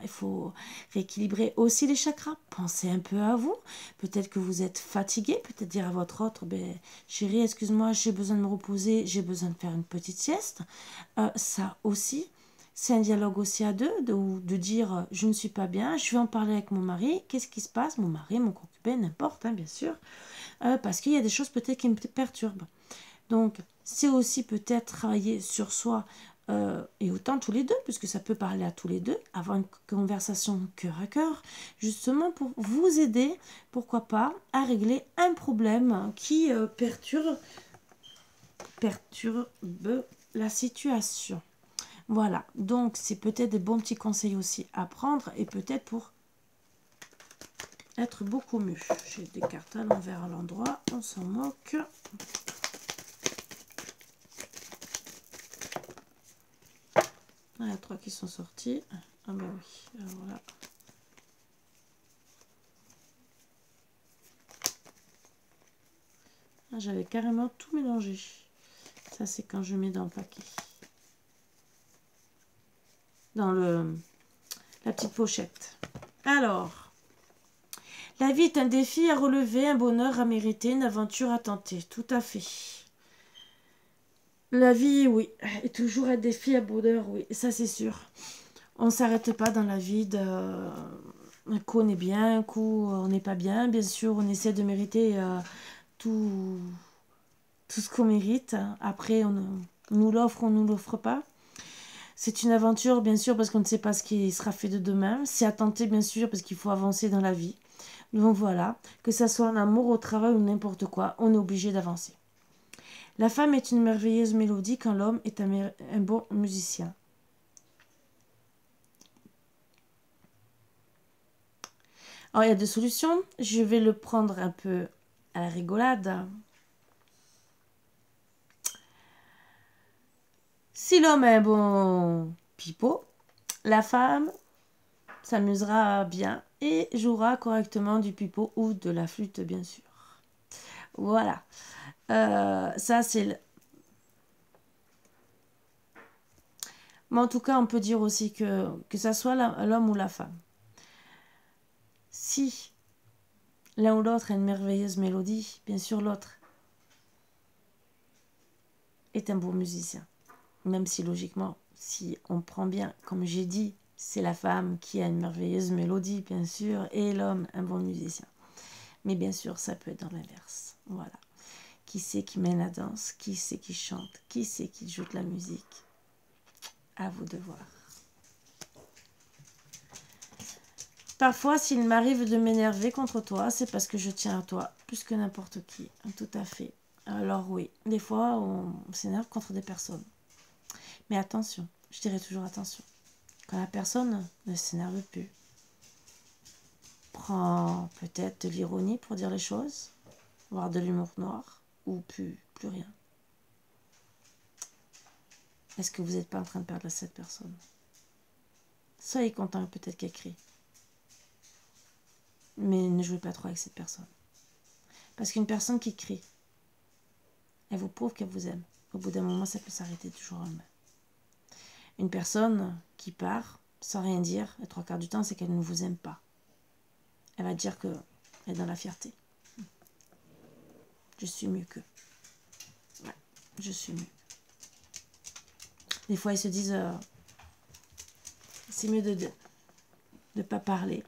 il faut rééquilibrer aussi les chakras. Pensez un peu à vous. Peut-être que vous êtes fatigué, peut-être dire à votre autre, chérie, excuse-moi, j'ai besoin de me reposer, j'ai besoin de faire une petite sieste. Ça aussi. C'est un dialogue aussi à deux, de dire je ne suis pas bien, je vais en parler avec mon mari, qu'est-ce qui se passe, mon mari, mon concubin, n'importe, bien sûr, parce qu'il y a des choses peut-être qui me perturbent. Donc, c'est aussi peut-être travailler sur soi, et autant tous les deux, puisque ça peut parler à tous les deux, avoir une conversation cœur à cœur, justement pour vous aider, pourquoi pas, à régler un problème qui perturbe la situation. Voilà, donc c'est peut-être des bons petits conseils aussi à prendre et peut-être pour être beaucoup mieux. J'ai des cartes à l'envers à l'endroit, on s'en moque. Il y a 3 qui sont sortis. Ah bah oui, alors voilà. Ah, j'avais carrément tout mélangé. Ça c'est quand je mets dans le paquet. Dans la petite pochette. Alors, la vie est un défi à relever, un bonheur à mériter, une aventure à tenter. Tout à fait. La vie, oui, est toujours un défi à bonheur, oui, ça c'est sûr. On ne s'arrête pas dans la vie un coup on est bien, un coup on n'est pas bien. Bien sûr, on essaie de mériter tout ce qu'on mérite. Après, on nous l'offre, on ne nous l'offre pas. C'est une aventure, bien sûr, parce qu'on ne sait pas ce qui sera fait de demain. C'est à tenter, bien sûr, parce qu'il faut avancer dans la vie. Donc voilà, que ça soit en amour, au travail ou n'importe quoi, on est obligé d'avancer. La femme est une merveilleuse mélodie quand l'homme est un bon musicien. Alors il y a deux solutions, je vais le prendre un peu à la rigolade. Si l'homme est un bon pipeau, la femme s'amusera bien et jouera correctement du pipeau ou de la flûte, bien sûr. Voilà. Ça, c'est... Mais en tout cas, on peut dire aussi que ça soit l'homme ou la femme. Si l'un ou l'autre a une merveilleuse mélodie, bien sûr, l'autre est un bon musicien. Même si, logiquement, si on prend bien, comme j'ai dit, c'est la femme qui a une merveilleuse mélodie, bien sûr, et l'homme, un bon musicien. Mais bien sûr, ça peut être dans l'inverse. Voilà. Qui c'est qui mène la danse? Qui c'est qui chante? Qui c'est qui joue de la musique? À vous de voir. Parfois, s'il m'arrive de m'énerver contre toi, c'est parce que je tiens à toi plus que n'importe qui. Tout à fait. Alors oui, des fois, on s'énerve contre des personnes. Mais attention, je dirais toujours attention. Quand la personne ne s'énerve plus, prend peut-être de l'ironie pour dire les choses, voire de l'humour noir, ou plus rien. Est-ce que vous n'êtes pas en train de perdre cette personne? Soyez content peut-être qu'elle crie. Mais ne jouez pas trop avec cette personne. Parce qu'une personne qui crie, elle vous prouve qu'elle vous aime. Au bout d'un moment, ça peut s'arrêter du jour au lendemain. Une personne qui part sans rien dire, les trois quarts du temps, c'est qu'elle ne vous aime pas. Elle va dire qu'elle est dans la fierté. Je suis mieux qu'eux. Ouais, je suis mieux. Des fois, ils se disent c'est mieux de ne pas parler.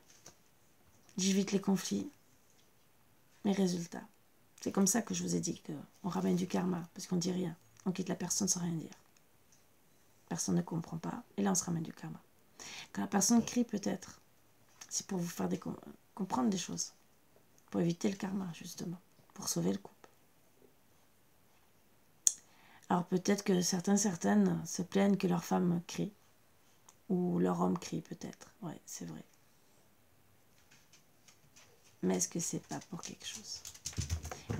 J'évite les conflits. Mais résultat, c'est comme ça que je vous ai dit qu'on ramène du karma, parce qu'on dit rien. On quitte la personne sans rien dire. Personne ne comprend pas, et là on se ramène du karma. Quand la personne crie peut-être, c'est pour vous faire comprendre des choses, pour éviter le karma justement, pour sauver le couple. Alors peut-être que certaines se plaignent que leur femme crie, ou leur homme crie peut-être, ouais c'est vrai. Mais est-ce que c'est pas pour quelque chose?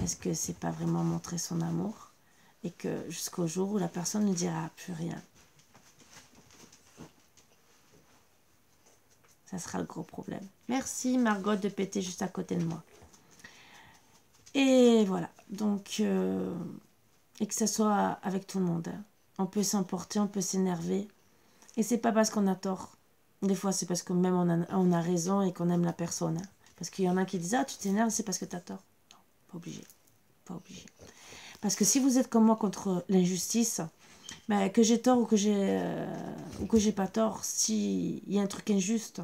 Est-ce que c'est pas vraiment montrer son amour? Et que jusqu'au jour où la personne ne dira plus rien. Ça sera le gros problème. Merci Margot de péter juste à côté de moi. Et voilà. Donc, et que ça soit avec tout le monde. Hein. On peut s'emporter, on peut s'énerver. Et c'est pas parce qu'on a tort. Des fois, c'est parce que même on a raison et qu'on aime la personne. Hein. Parce qu'il y en a qui disent « Ah, tu t'énerves, c'est parce que tu as tort. » Non, pas obligé. Pas obligé. Parce que si vous êtes comme moi contre l'injustice, ben, que j'ai tort ou que j'ai pas tort, s'il y a un truc injuste,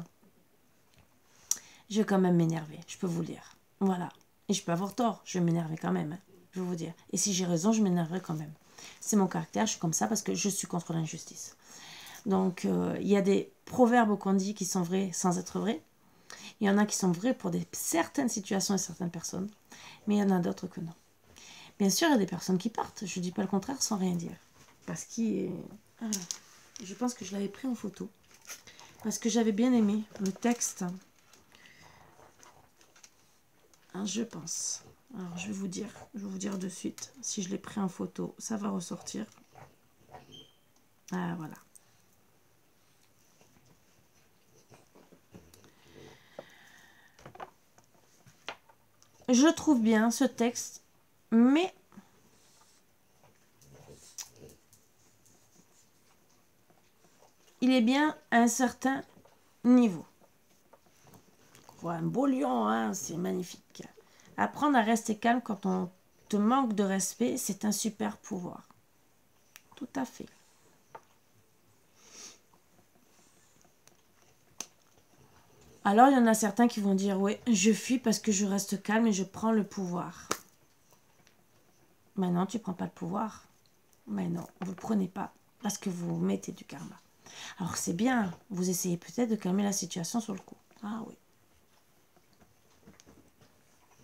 je vais quand même m'énerver, je peux vous le dire. Voilà. Et je peux avoir tort, je vais m'énerver quand même, hein, je vais vous dire. Et si j'ai raison, je m'énerverai quand même. C'est mon caractère, je suis comme ça parce que je suis contre l'injustice. Donc, il y a des proverbes qu'on dit qui sont vrais sans être vrais. Il y en a qui sont vrais pour certaines situations et certaines personnes. Mais il y en a d'autres que non. Bien sûr, il y a des personnes qui partent. Je ne dis pas le contraire sans rien dire. Parce que je pense que je l'avais pris en photo. Parce que j'avais bien aimé le texte. Hein, je pense. Alors, je vais vous dire de suite. Si je l'ai pris en photo, ça va ressortir. Ah, voilà. Je trouve bien ce texte, mais il est bien à un certain niveau. Un beau lion, hein, c'est magnifique. Apprendre à rester calme quand on te manque de respect, c'est un super pouvoir. Tout à fait. Alors, il y en a certains qui vont dire, oui, je fuis parce que je reste calme et je prends le pouvoir. Mais non, tu ne prends pas le pouvoir. Mais non, vous ne le prenez pas parce que vous mettez du karma. Alors, c'est bien, vous essayez peut-être de calmer la situation sur le coup. Ah oui.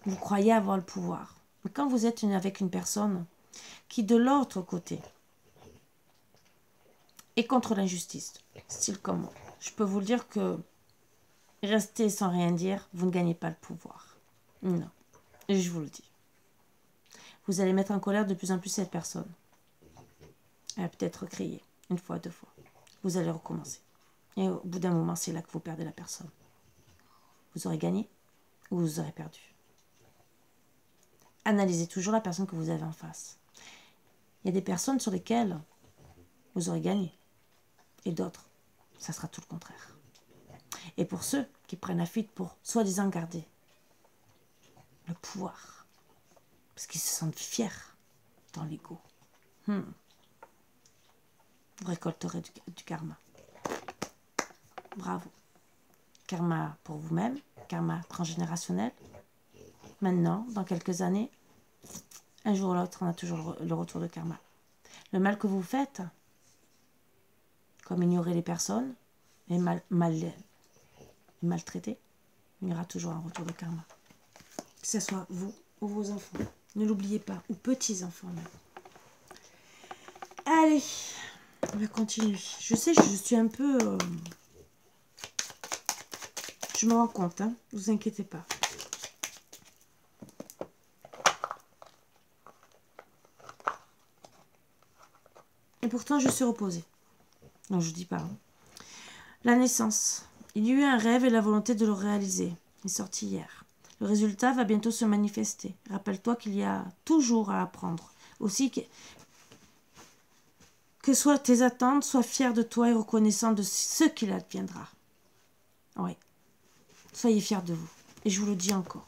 Vous croyez avoir le pouvoir. Mais quand vous êtes avec une personne qui, de l'autre côté, est contre l'injustice, style comme moi, je peux vous le dire que rester sans rien dire, vous ne gagnez pas le pouvoir. Non. Et je vous le dis. Vous allez mettre en colère de plus en plus cette personne. Elle va peut-être crier, une fois, deux fois. Vous allez recommencer. Et au bout d'un moment, c'est là que vous perdez la personne. Vous aurez gagné ou vous aurez perdu. Analysez toujours la personne que vous avez en face. Il y a des personnes sur lesquelles vous aurez gagné. Et d'autres, ça sera tout le contraire. Et pour ceux qui prennent la fuite pour soi-disant garder le pouvoir, parce qu'ils se sentent fiers dans l'ego, vous récolterez du karma. Bravo. Karma pour vous-même, karma transgénérationnel. Maintenant, dans quelques années, un jour ou l'autre, on a toujours le retour de karma. Le mal que vous faites, comme ignorer les personnes et maltraiter, il y aura toujours un retour de karma. Que ce soit vous ou vos enfants. Ne l'oubliez pas, ou petits-enfants même. Allez, on va continuer. Je sais, je suis un peu... je me rends compte, hein, ne vous inquiétez pas. Et pourtant, je suis reposée. Non, je ne dis pas. Hein. La naissance. Il y a eu un rêve et la volonté de le réaliser. Il est sorti hier. Le résultat va bientôt se manifester. Rappelle-toi qu'il y a toujours à apprendre. Aussi que soient tes attentes, sois fier de toi et reconnaissant de ce qu'il adviendra. Oui. Soyez fiers de vous. Et je vous le dis encore.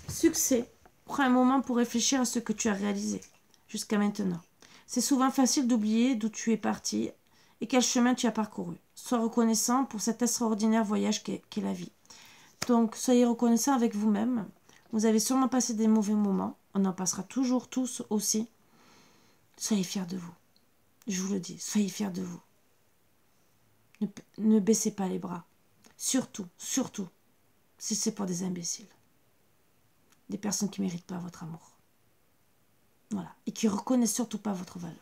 Succès. Prends un moment pour réfléchir à ce que tu as réalisé jusqu'à maintenant. C'est souvent facile d'oublier d'où tu es parti et quel chemin tu as parcouru. Sois reconnaissant pour cet extraordinaire voyage qu'est la vie. Donc, soyez reconnaissant avec vous-même. Vous avez sûrement passé des mauvais moments. On en passera toujours tous aussi. Soyez fiers de vous. Je vous le dis, soyez fiers de vous. Ne baissez pas les bras. Surtout, surtout, si c'est pour des imbéciles. Des personnes qui ne méritent pas votre amour. Voilà. Et qui ne reconnaissent surtout pas votre valeur.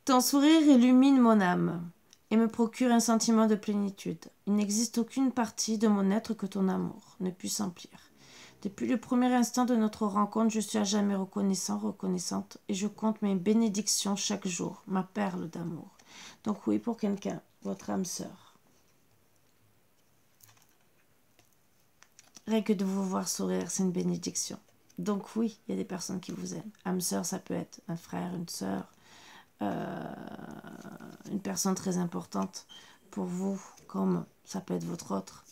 Ton sourire illumine mon âme et me procure un sentiment de plénitude. Il n'existe aucune partie de mon être que ton amour ne puisse emplir. Depuis le premier instant de notre rencontre, je suis à jamais reconnaissante, et je compte mes bénédictions chaque jour, ma perle d'amour. Donc oui, pour quelqu'un, votre âme sœur. Rien que de vous voir sourire, c'est une bénédiction. Donc oui, il y a des personnes qui vous aiment. Âme sœur, ça peut être un frère, une sœur, une personne très importante pour vous, comme ça peut être votre autre,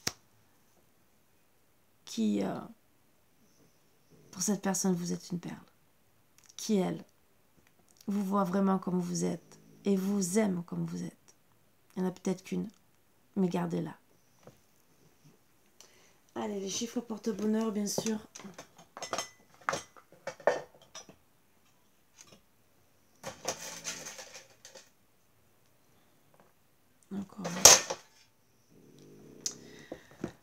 qui, pour cette personne, vous êtes une perle, qui, elle, vous voit vraiment comme vous êtes et vous aime comme vous êtes. Il y en a peut-être qu'une, mais gardez-la. Allez, les chiffres porte-bonheur, bien sûr. Encore.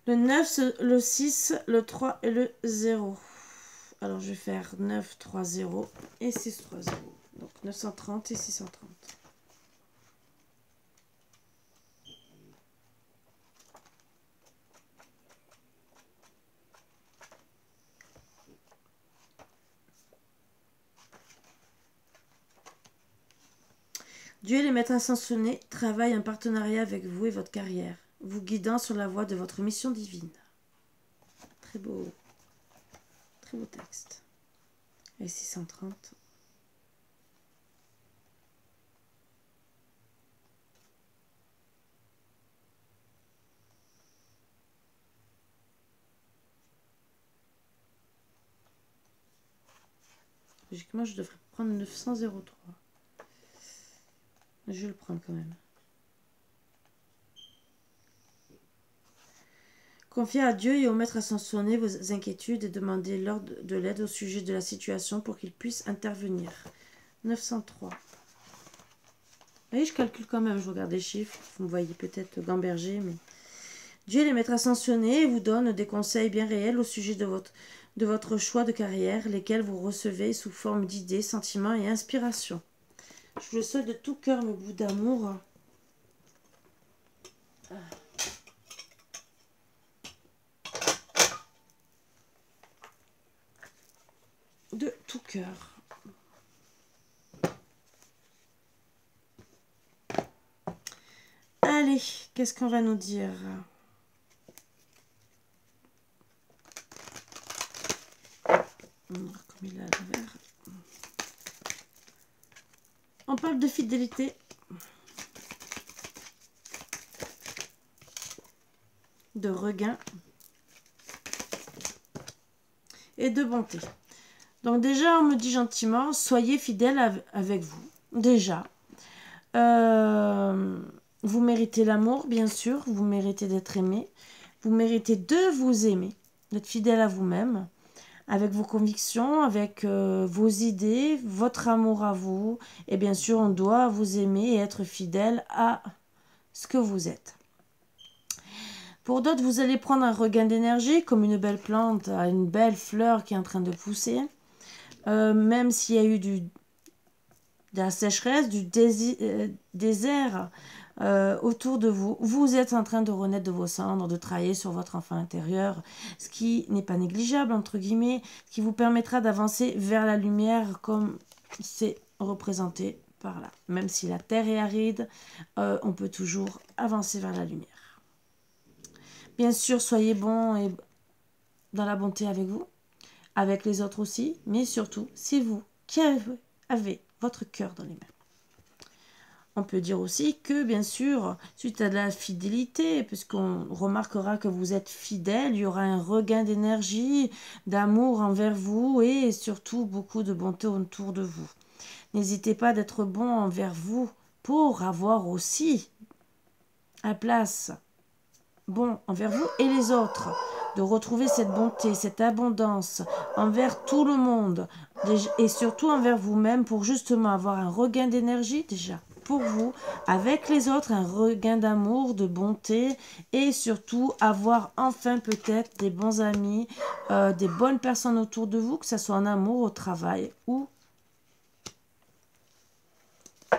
Le 9, le 6, le 3 et le 0. Alors, je vais faire 9, 3, 0 et 6, 3, 0. Donc, 930 et 630. Dieu et les maîtres ascensionnés travaillent en partenariat avec vous et votre carrière, vous guidant sur la voie de votre mission divine. Très beau texte. Et 630. Logiquement, je devrais prendre 903. Je vais le prendre quand même. Confiez à Dieu et au Maître ascensionné vos inquiétudes et demandez leur de l'aide au sujet de la situation pour qu'il puisse intervenir. 903. Vous voyez, je calcule quand même, je regarde les chiffres. Vous me voyez peut-être gamberger, mais... Dieu et les Maîtres ascensionnés vous donnent des conseils bien réels au sujet de votre choix de carrière, lesquels vous recevez sous forme d'idées, sentiments et inspirations. Je vous le souhaite de tout cœur, mes bouts d'amour. De tout cœur. Allez, qu'est-ce qu'on va nous dire? Comme il a l'envers. On parle de fidélité. De regain. Et de bonté. Donc déjà, on me dit gentiment, soyez fidèle avec vous. Déjà. Vous méritez l'amour, bien sûr. Vous méritez d'être aimé. Vous méritez de vous aimer. D'être fidèle à vous-même. Avec vos convictions, avec vos idées, votre amour à vous. Et bien sûr, on doit vous aimer et être fidèle à ce que vous êtes. Pour d'autres, vous allez prendre un regain d'énergie, comme une belle plante, une belle fleur qui est en train de pousser. Même s'il y a eu de la sécheresse, du désert autour de vous, vous êtes en train de renaître de vos cendres, de travailler sur votre enfant intérieur, ce qui n'est pas négligeable, entre guillemets, qui vous permettra d'avancer vers la lumière comme c'est représenté par là. Même si la terre est aride, on peut toujours avancer vers la lumière. Bien sûr, soyez bon et dans la bonté avec vous, avec les autres aussi, mais surtout, c'est vous qui avez votre cœur dans les mains. On peut dire aussi que, bien sûr, suite à de la fidélité, puisqu'on remarquera que vous êtes fidèle, il y aura un regain d'énergie, d'amour envers vous et surtout beaucoup de bonté autour de vous. N'hésitez pas d'être bon envers vous pour avoir aussi la place bon envers vous et les autres, de retrouver cette bonté, cette abondance envers tout le monde et surtout envers vous-même pour justement avoir un regain d'énergie déjà pour vous, avec les autres, un regain d'amour, de bonté et surtout avoir enfin peut-être des bons amis, des bonnes personnes autour de vous, que ce soit en amour, au travail ou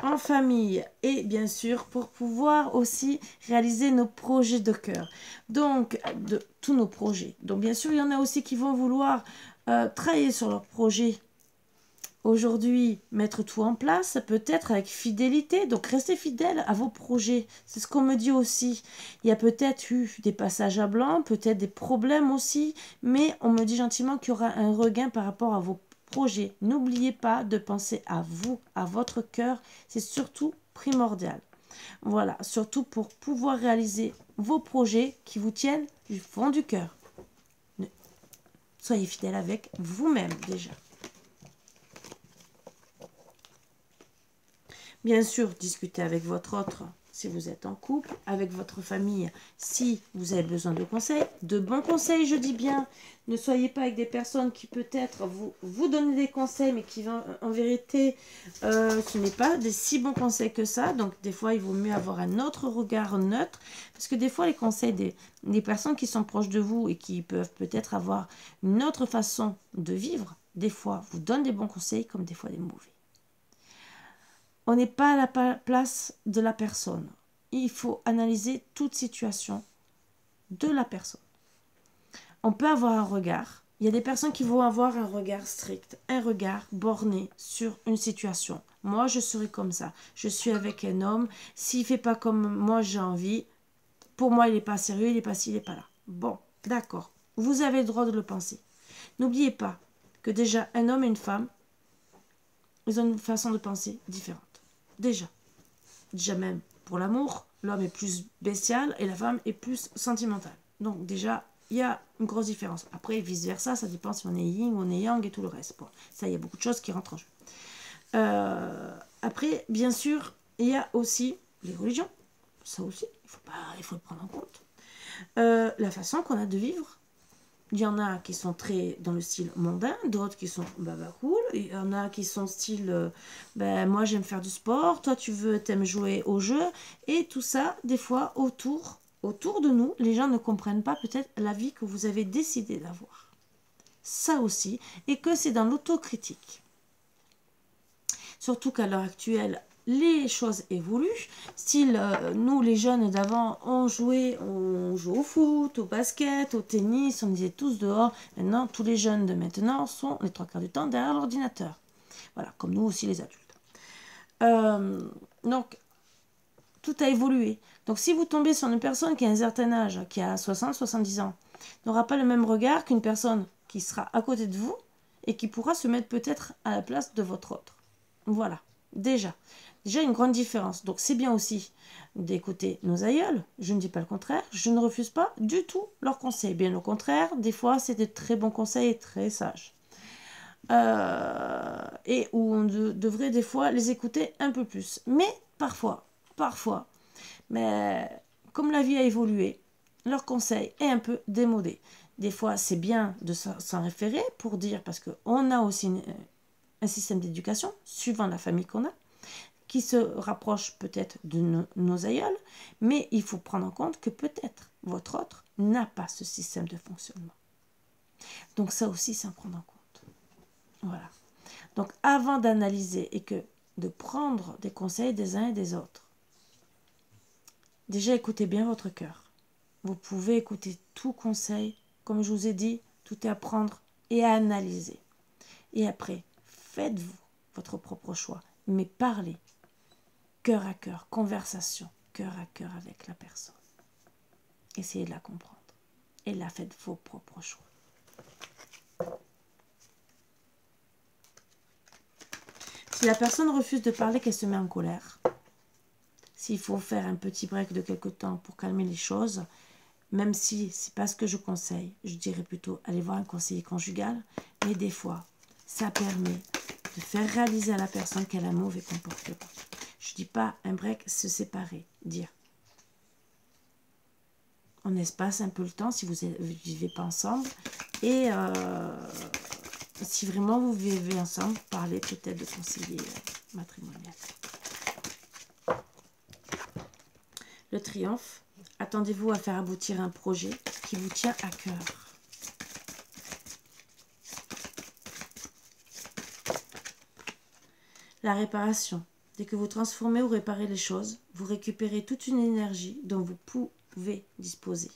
en famille et bien sûr pour pouvoir aussi réaliser nos projets de cœur, donc de tous nos projets. Donc bien sûr il y en a aussi qui vont vouloir travailler sur leurs projets aujourd'hui, mettre tout en place, peut-être avec fidélité, donc restez fidèle à vos projets, c'est ce qu'on me dit aussi. Il y a peut-être eu des passages à blanc, peut-être des problèmes aussi, mais on me dit gentiment qu'il y aura un regain par rapport à vos projet. N'oubliez pas de penser à vous, à votre cœur. C'est surtout primordial. Voilà, surtout pour pouvoir réaliser vos projets qui vous tiennent du fond du cœur. Soyez fidèle avec vous-même déjà. Bien sûr, discutez avec votre autre si vous êtes en couple, avec votre famille si vous avez besoin de conseils, de bons conseils, je dis bien. Ne soyez pas avec des personnes qui peut-être vous donnent des conseils, mais qui en vérité, ce n'est pas des si bons conseils que ça. Donc des fois, il vaut mieux avoir un autre regard neutre, parce que des fois, les conseils des personnes qui sont proches de vous et qui peuvent peut-être avoir une autre façon de vivre, des fois, vous donnent des bons conseils comme des fois des mauvais. On n'est pas à la place de la personne. Il faut analyser toute situation de la personne. On peut avoir un regard. Il y a des personnes qui vont avoir un regard strict, un regard borné sur une situation. Moi, je serai comme ça. Je suis avec un homme. S'il ne fait pas comme moi j'ai envie, pour moi, il n'est pas sérieux, il n'est pas ci, il n'est pas là. Bon, d'accord. Vous avez le droit de le penser. N'oubliez pas que déjà, un homme et une femme, ils ont une façon de penser différente. Déjà même pour l'amour, l'homme est plus bestial et la femme est plus sentimentale. Donc déjà, il y a une grosse différence. Après, vice-versa, ça dépend si on est yin ou on est yang et tout le reste. Bon, ça, il y a beaucoup de choses qui rentrent en jeu. Après, bien sûr, il y a aussi les religions. Ça aussi, il faut le prendre en compte. La façon qu'on a de vivre. Il y en a qui sont très dans le style mondain, d'autres qui sont cool. Il y en a qui sont style moi j'aime faire du sport, toi t'aimes jouer au jeu. Et tout ça, des fois, autour de nous, les gens ne comprennent pas peut-être la vie que vous avez décidé d'avoir. Ça aussi, et que c'est dans l'autocritique. Surtout qu'à l'heure actuelle, les choses évoluent. Style, nous, les jeunes d'avant, on jouait au foot, au basket, au tennis, on disait tous dehors. Maintenant, tous les jeunes de maintenant sont, les 3/4 du temps, derrière l'ordinateur. Voilà, comme nous aussi les adultes. Donc, tout a évolué. Donc, si vous tombez sur une personne qui a un certain âge, qui a 60, 70 ans, n'aura pas le même regard qu'une personne qui sera à côté de vous et qui pourra se mettre peut-être à la place de votre autre. Voilà, déjà une grande différence. Donc c'est bien aussi d'écouter nos aïeuls, je ne dis pas le contraire, je ne refuse pas du tout leurs conseils, bien au contraire, des fois c'est de très bons conseils et très sages. Et où on devrait des fois les écouter un peu plus. Mais parfois, mais comme la vie a évolué, leur conseil est un peu démodé. Des fois c'est bien de s'en référer pour dire, parce qu'on a aussi un système d'éducation, suivant la famille qu'on a, qui se rapproche peut-être de nos aïeuls, mais il faut prendre en compte que peut-être votre autre n'a pas ce système de fonctionnement. Donc ça aussi, c'est à prendre en compte. Voilà. Donc avant d'analyser et de prendre des conseils des uns et des autres, déjà écoutez bien votre cœur. Vous pouvez écouter tout conseil, comme je vous ai dit, tout est à prendre et à analyser. Et après, faites-vous votre propre choix, mais parlez cœur à cœur, conversation, cœur à cœur avec la personne. Essayez de la comprendre. Et là, faites vos propres choix. Si la personne refuse de parler, qu'elle se met en colère, s'il faut faire un petit break de quelque temps pour calmer les choses, même si c'est pas ce que je conseille, je dirais plutôt aller voir un conseiller conjugal, mais des fois, ça permet de faire réaliser à la personne qu'elle a un mauvais comportement. Je dis pas un break, se séparer, dire on espace un peu le temps si vous ne vivez pas ensemble, et si vraiment vous vivez ensemble, parlez peut-être de conseiller matrimonial. Le triomphe, attendez-vous à faire aboutir un projet qui vous tient à cœur. La réparation, dès que vous transformez ou réparez les choses, vous récupérez toute une énergie dont vous pouvez disposer.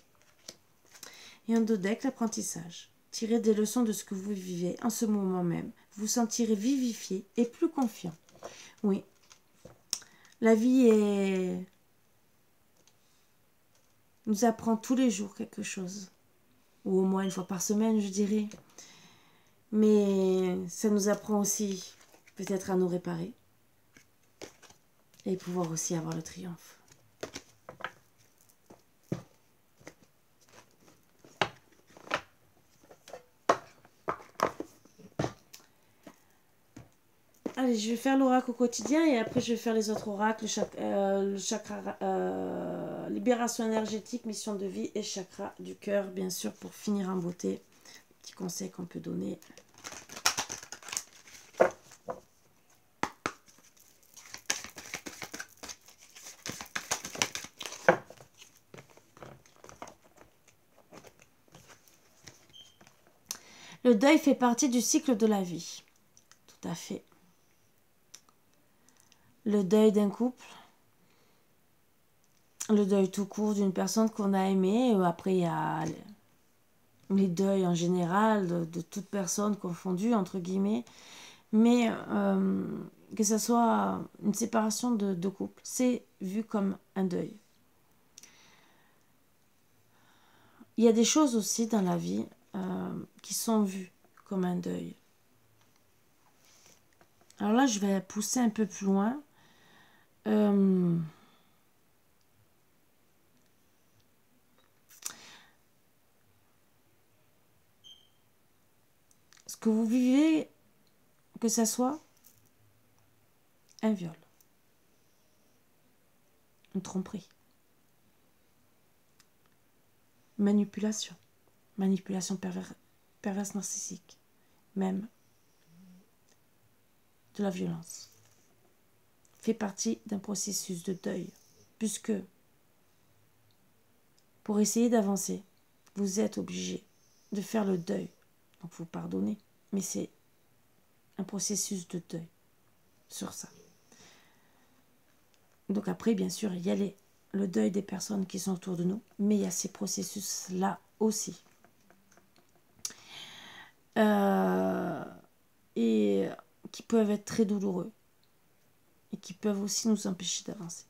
Et en dodec, l'apprentissage. Tirez des leçons de ce que vous vivez en ce moment même. Vous sentirez vivifié et plus confiant. Oui, la vie nous apprend tous les jours quelque chose. Ou au moins une fois par semaine, je dirais. Mais ça nous apprend aussi peut-être à nous réparer. Et pouvoir aussi avoir le triomphe. Allez, je vais faire l'oracle au quotidien et après je vais faire les autres oracles, le chakra libération énergétique, mission de vie et chakra du cœur, bien sûr, pour finir en beauté. Petit conseil qu'on peut donner. Le deuil fait partie du cycle de la vie. Tout à fait. Le deuil d'un couple, le deuil tout court d'une personne qu'on a aimée. Après, il y a les deuils en général de toute personne confondue, entre guillemets. Mais que ce soit une séparation de couple, c'est vu comme un deuil. Il y a des choses aussi dans la vie qui sont vues comme un deuil. Alors là, je vais pousser un peu plus loin. que vous vivez, que ça soit un viol, une tromperie, manipulation, perverse narcissique, même de la violence, fait partie d'un processus de deuil, puisque pour essayer d'avancer, vous êtes obligé de faire le deuil. Donc vous pardonnez, mais c'est un processus de deuil sur ça. Donc après, bien sûr, il y a le deuil des personnes qui sont autour de nous, mais il y a ces processus-là aussi. Et qui peuvent être très douloureux et qui peuvent aussi nous empêcher d'avancer.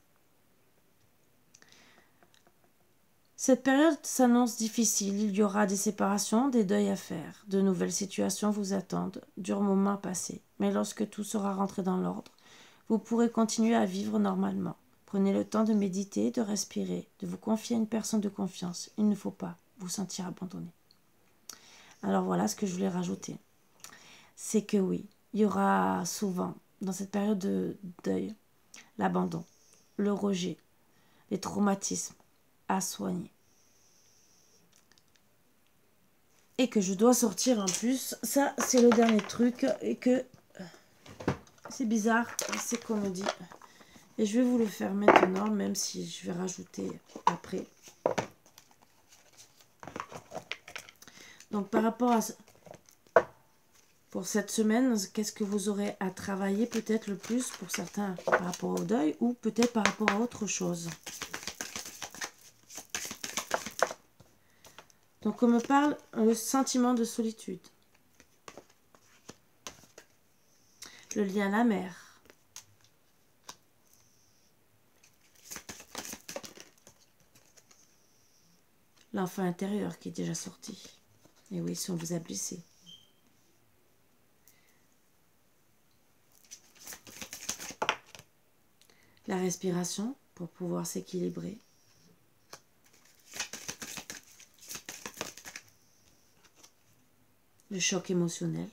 Cette période s'annonce difficile, il y aura des séparations, des deuils à faire, de nouvelles situations vous attendent, durs moments à passer. Mais lorsque tout sera rentré dans l'ordre, vous pourrez continuer à vivre normalement. Prenez le temps de méditer, de respirer, de vous confier à une personne de confiance. Il ne faut pas vous sentir abandonné. Alors voilà ce que je voulais rajouter. C'est que oui, il y aura souvent, dans cette période de deuil, l'abandon, le rejet, les traumatismes à soigner. Et que je dois sortir en plus. Ça, c'est le dernier truc. Et que c'est bizarre, c'est qu'on me dit. Et je vais vous le faire maintenant, même si je vais rajouter après. Donc, par rapport à... Pour cette semaine, qu'est-ce que vous aurez à travailler peut-être le plus pour certains par rapport au deuil ou peut-être par rapport à autre chose. Donc, on me parle le sentiment de solitude. Le lien à la mère. L'enfant intérieur qui est déjà sorti. Et oui, si on vous a blessé. La respiration pour pouvoir s'équilibrer. Le choc émotionnel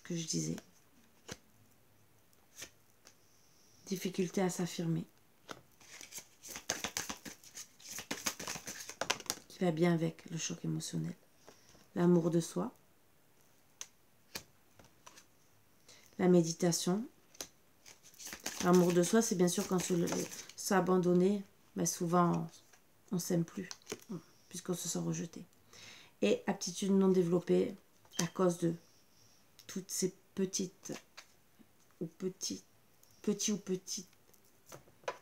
que je disais. Difficulté à s'affirmer. Qui va bien avec le choc émotionnel. L'amour de soi. La méditation. L'amour de soi, c'est bien sûr quand s'est abandonné, mais souvent on ne s'aime plus, puisqu'on se sent rejeté. Et aptitude non développée à cause de toutes ces petites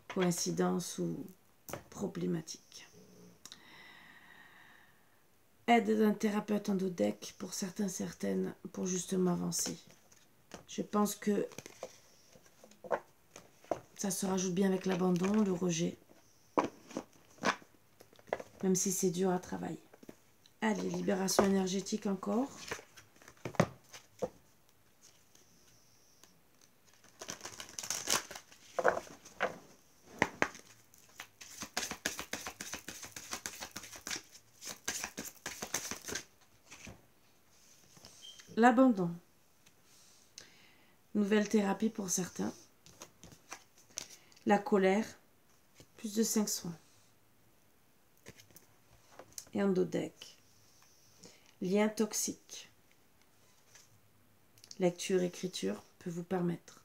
coïncidences ou problématiques. Aide d'un thérapeute endodec pour certaines, pour justement avancer. Je pense que ça se rajoute bien avec l'abandon, le rejet. Même si c'est dur à travailler. Allez, libération énergétique encore. L'abandon. Nouvelle thérapie pour certains. La colère. Plus de 5 soins. Et endodec. Lien toxique. Lecture, écriture peut vous permettre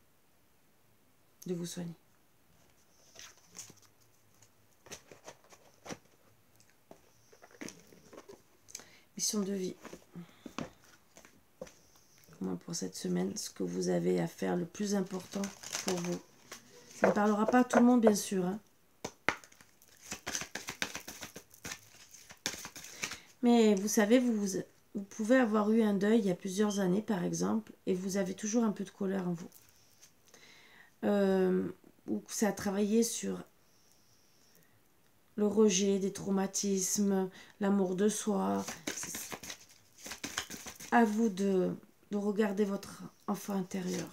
de vous soigner. Mission de vie. Comment pour cette semaine, ce que vous avez à faire le plus important pour vous. Ça ne parlera pas à tout le monde, bien sûr. Hein. Mais vous savez, vous pouvez avoir eu un deuil il y a plusieurs années, par exemple, et vous avez toujours un peu de colère en vous. Ou ça a travaillé sur le rejet, des traumatismes, l'amour de soi. À vous de regarder votre enfant intérieur.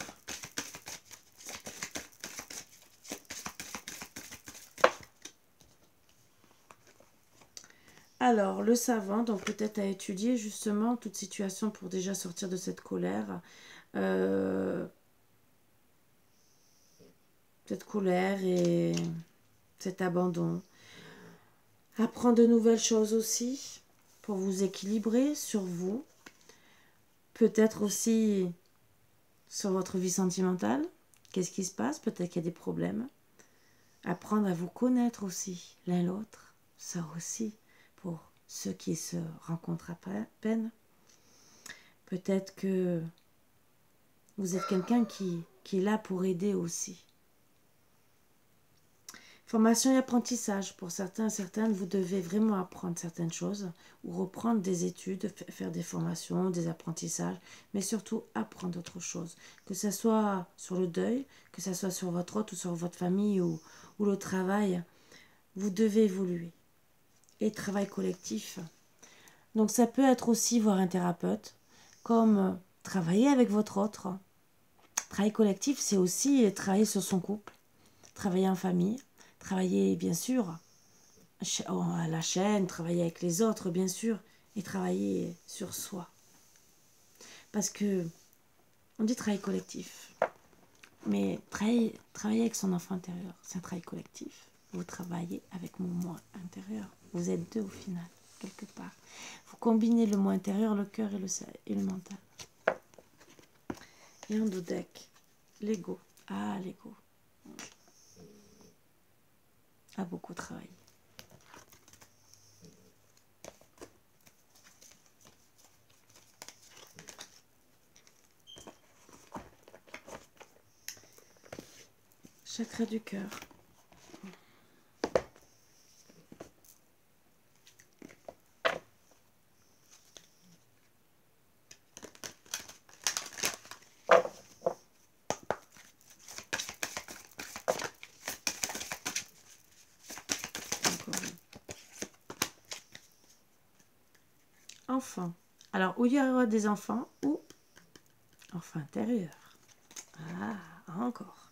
Alors, le savant, donc peut-être à étudier justement toute situation pour déjà sortir de cette colère. Cette colère et cet abandon. Apprendre de nouvelles choses aussi pour vous équilibrer sur vous. Peut-être aussi sur votre vie sentimentale. Qu'est-ce qui se passe? Peut-être qu'il y a des problèmes. Apprendre à vous connaître aussi, l'un l'autre. Ça aussi, pour ceux qui se rencontrent à peine. Peut-être que vous êtes quelqu'un qui est là pour aider aussi. Formation et apprentissage. Pour certains et certaines, vous devez vraiment apprendre certaines choses ou reprendre des études, faire des formations, des apprentissages, mais surtout apprendre autre chose. Que ce soit sur le deuil, que ce soit sur votre hôte ou sur votre famille ou le travail, vous devez évoluer. Et travail collectif. Donc ça peut être aussi voir un thérapeute, comme travailler avec votre autre. Travail collectif, c'est aussi travailler sur son couple, travailler en famille. Travailler, bien sûr, à la chaîne, travailler avec les autres, bien sûr, et travailler sur soi. Parce que, on dit travail collectif, mais travailler avec son enfant intérieur, c'est un travail collectif. Vous travaillez avec mon moi intérieur. Vous êtes deux au final, quelque part. Vous combinez le moi intérieur, le cœur et le mental. Et en deck, l'ego. Ah, l'ego. A beaucoup travaillé. Chakra du cœur. Enfant. Alors, où il y aura des enfants ou enfant intérieur. Ah, encore.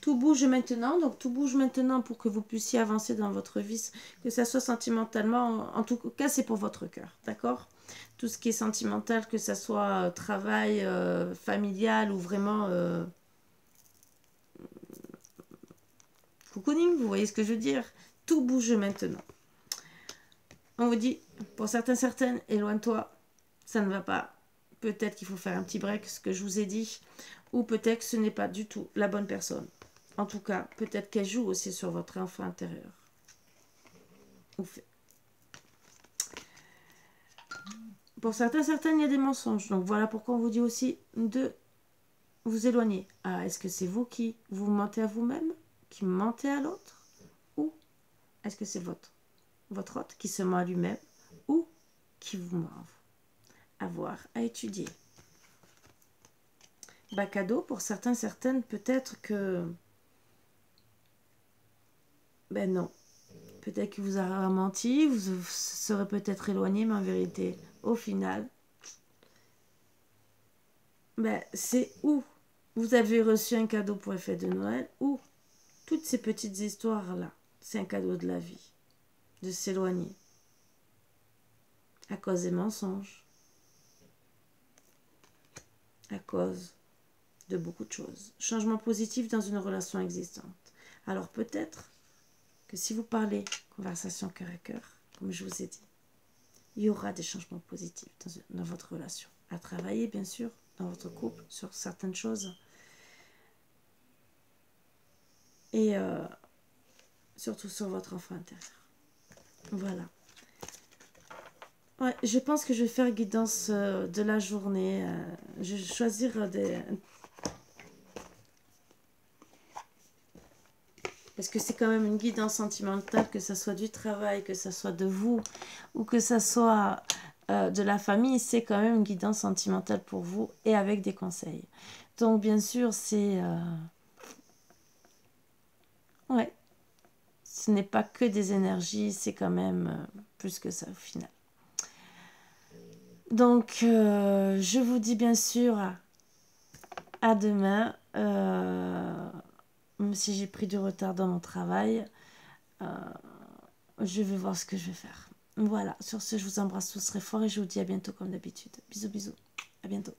Tout bouge maintenant, donc tout bouge maintenant pour que vous puissiez avancer dans votre vie, que ça soit sentimentalement, en tout cas c'est pour votre cœur, d'accord? Tout ce qui est sentimental, que ça soit travail, familial ou vraiment cocooning, vous voyez ce que je veux dire? Tout bouge maintenant. On vous dit, pour certains, certaines, éloigne-toi, ça ne va pas. Peut-être qu'il faut faire un petit break, ce que je vous ai dit, ou peut-être que ce n'est pas du tout la bonne personne. En tout cas, peut-être qu'elle joue aussi sur votre enfant intérieur. Pour certains, certaines, il y a des mensonges. Donc voilà pourquoi on vous dit aussi de vous éloigner. Ah, est-ce que c'est vous qui vous mentez à vous-même, qui mentez à l'autre, ou est-ce que c'est votre hôte qui se ment à lui-même, ou qui vous ment? À voir, à étudier. Cadeau, pour certains, certaines, peut-être que... Ben non. Peut-être qu'il vous a menti, vous serez peut-être éloigné, mais en vérité, au final, c'est où vous avez reçu un cadeau pour les fêtes de Noël, ou toutes ces petites histoires-là, c'est un cadeau de la vie, de s'éloigner, à cause des mensonges, à cause de beaucoup de choses. Changement positif dans une relation existante. Alors peut-être que si vous parlez conversation cœur à cœur, comme je vous ai dit, il y aura des changements positifs dans votre relation. À travailler, bien sûr, dans votre couple, sur certaines choses. Et surtout sur votre enfant intérieur. Voilà. Ouais, je pense que je vais faire guidance de la journée. Je vais choisir des... Parce que c'est quand même une guidance sentimentale, que ce soit du travail, que ce soit de vous, ou que ce soit de la famille, c'est quand même une guidance sentimentale pour vous et avec des conseils. Donc bien sûr, c'est... Ouais, ce n'est pas que des énergies, c'est quand même plus que ça au final. Donc, je vous dis bien sûr à demain. Même si j'ai pris du retard dans mon travail, je vais voir ce que je vais faire. Voilà, sur ce, je vous embrasse tous très fort et je vous dis à bientôt comme d'habitude. Bisous, bisous. À bientôt.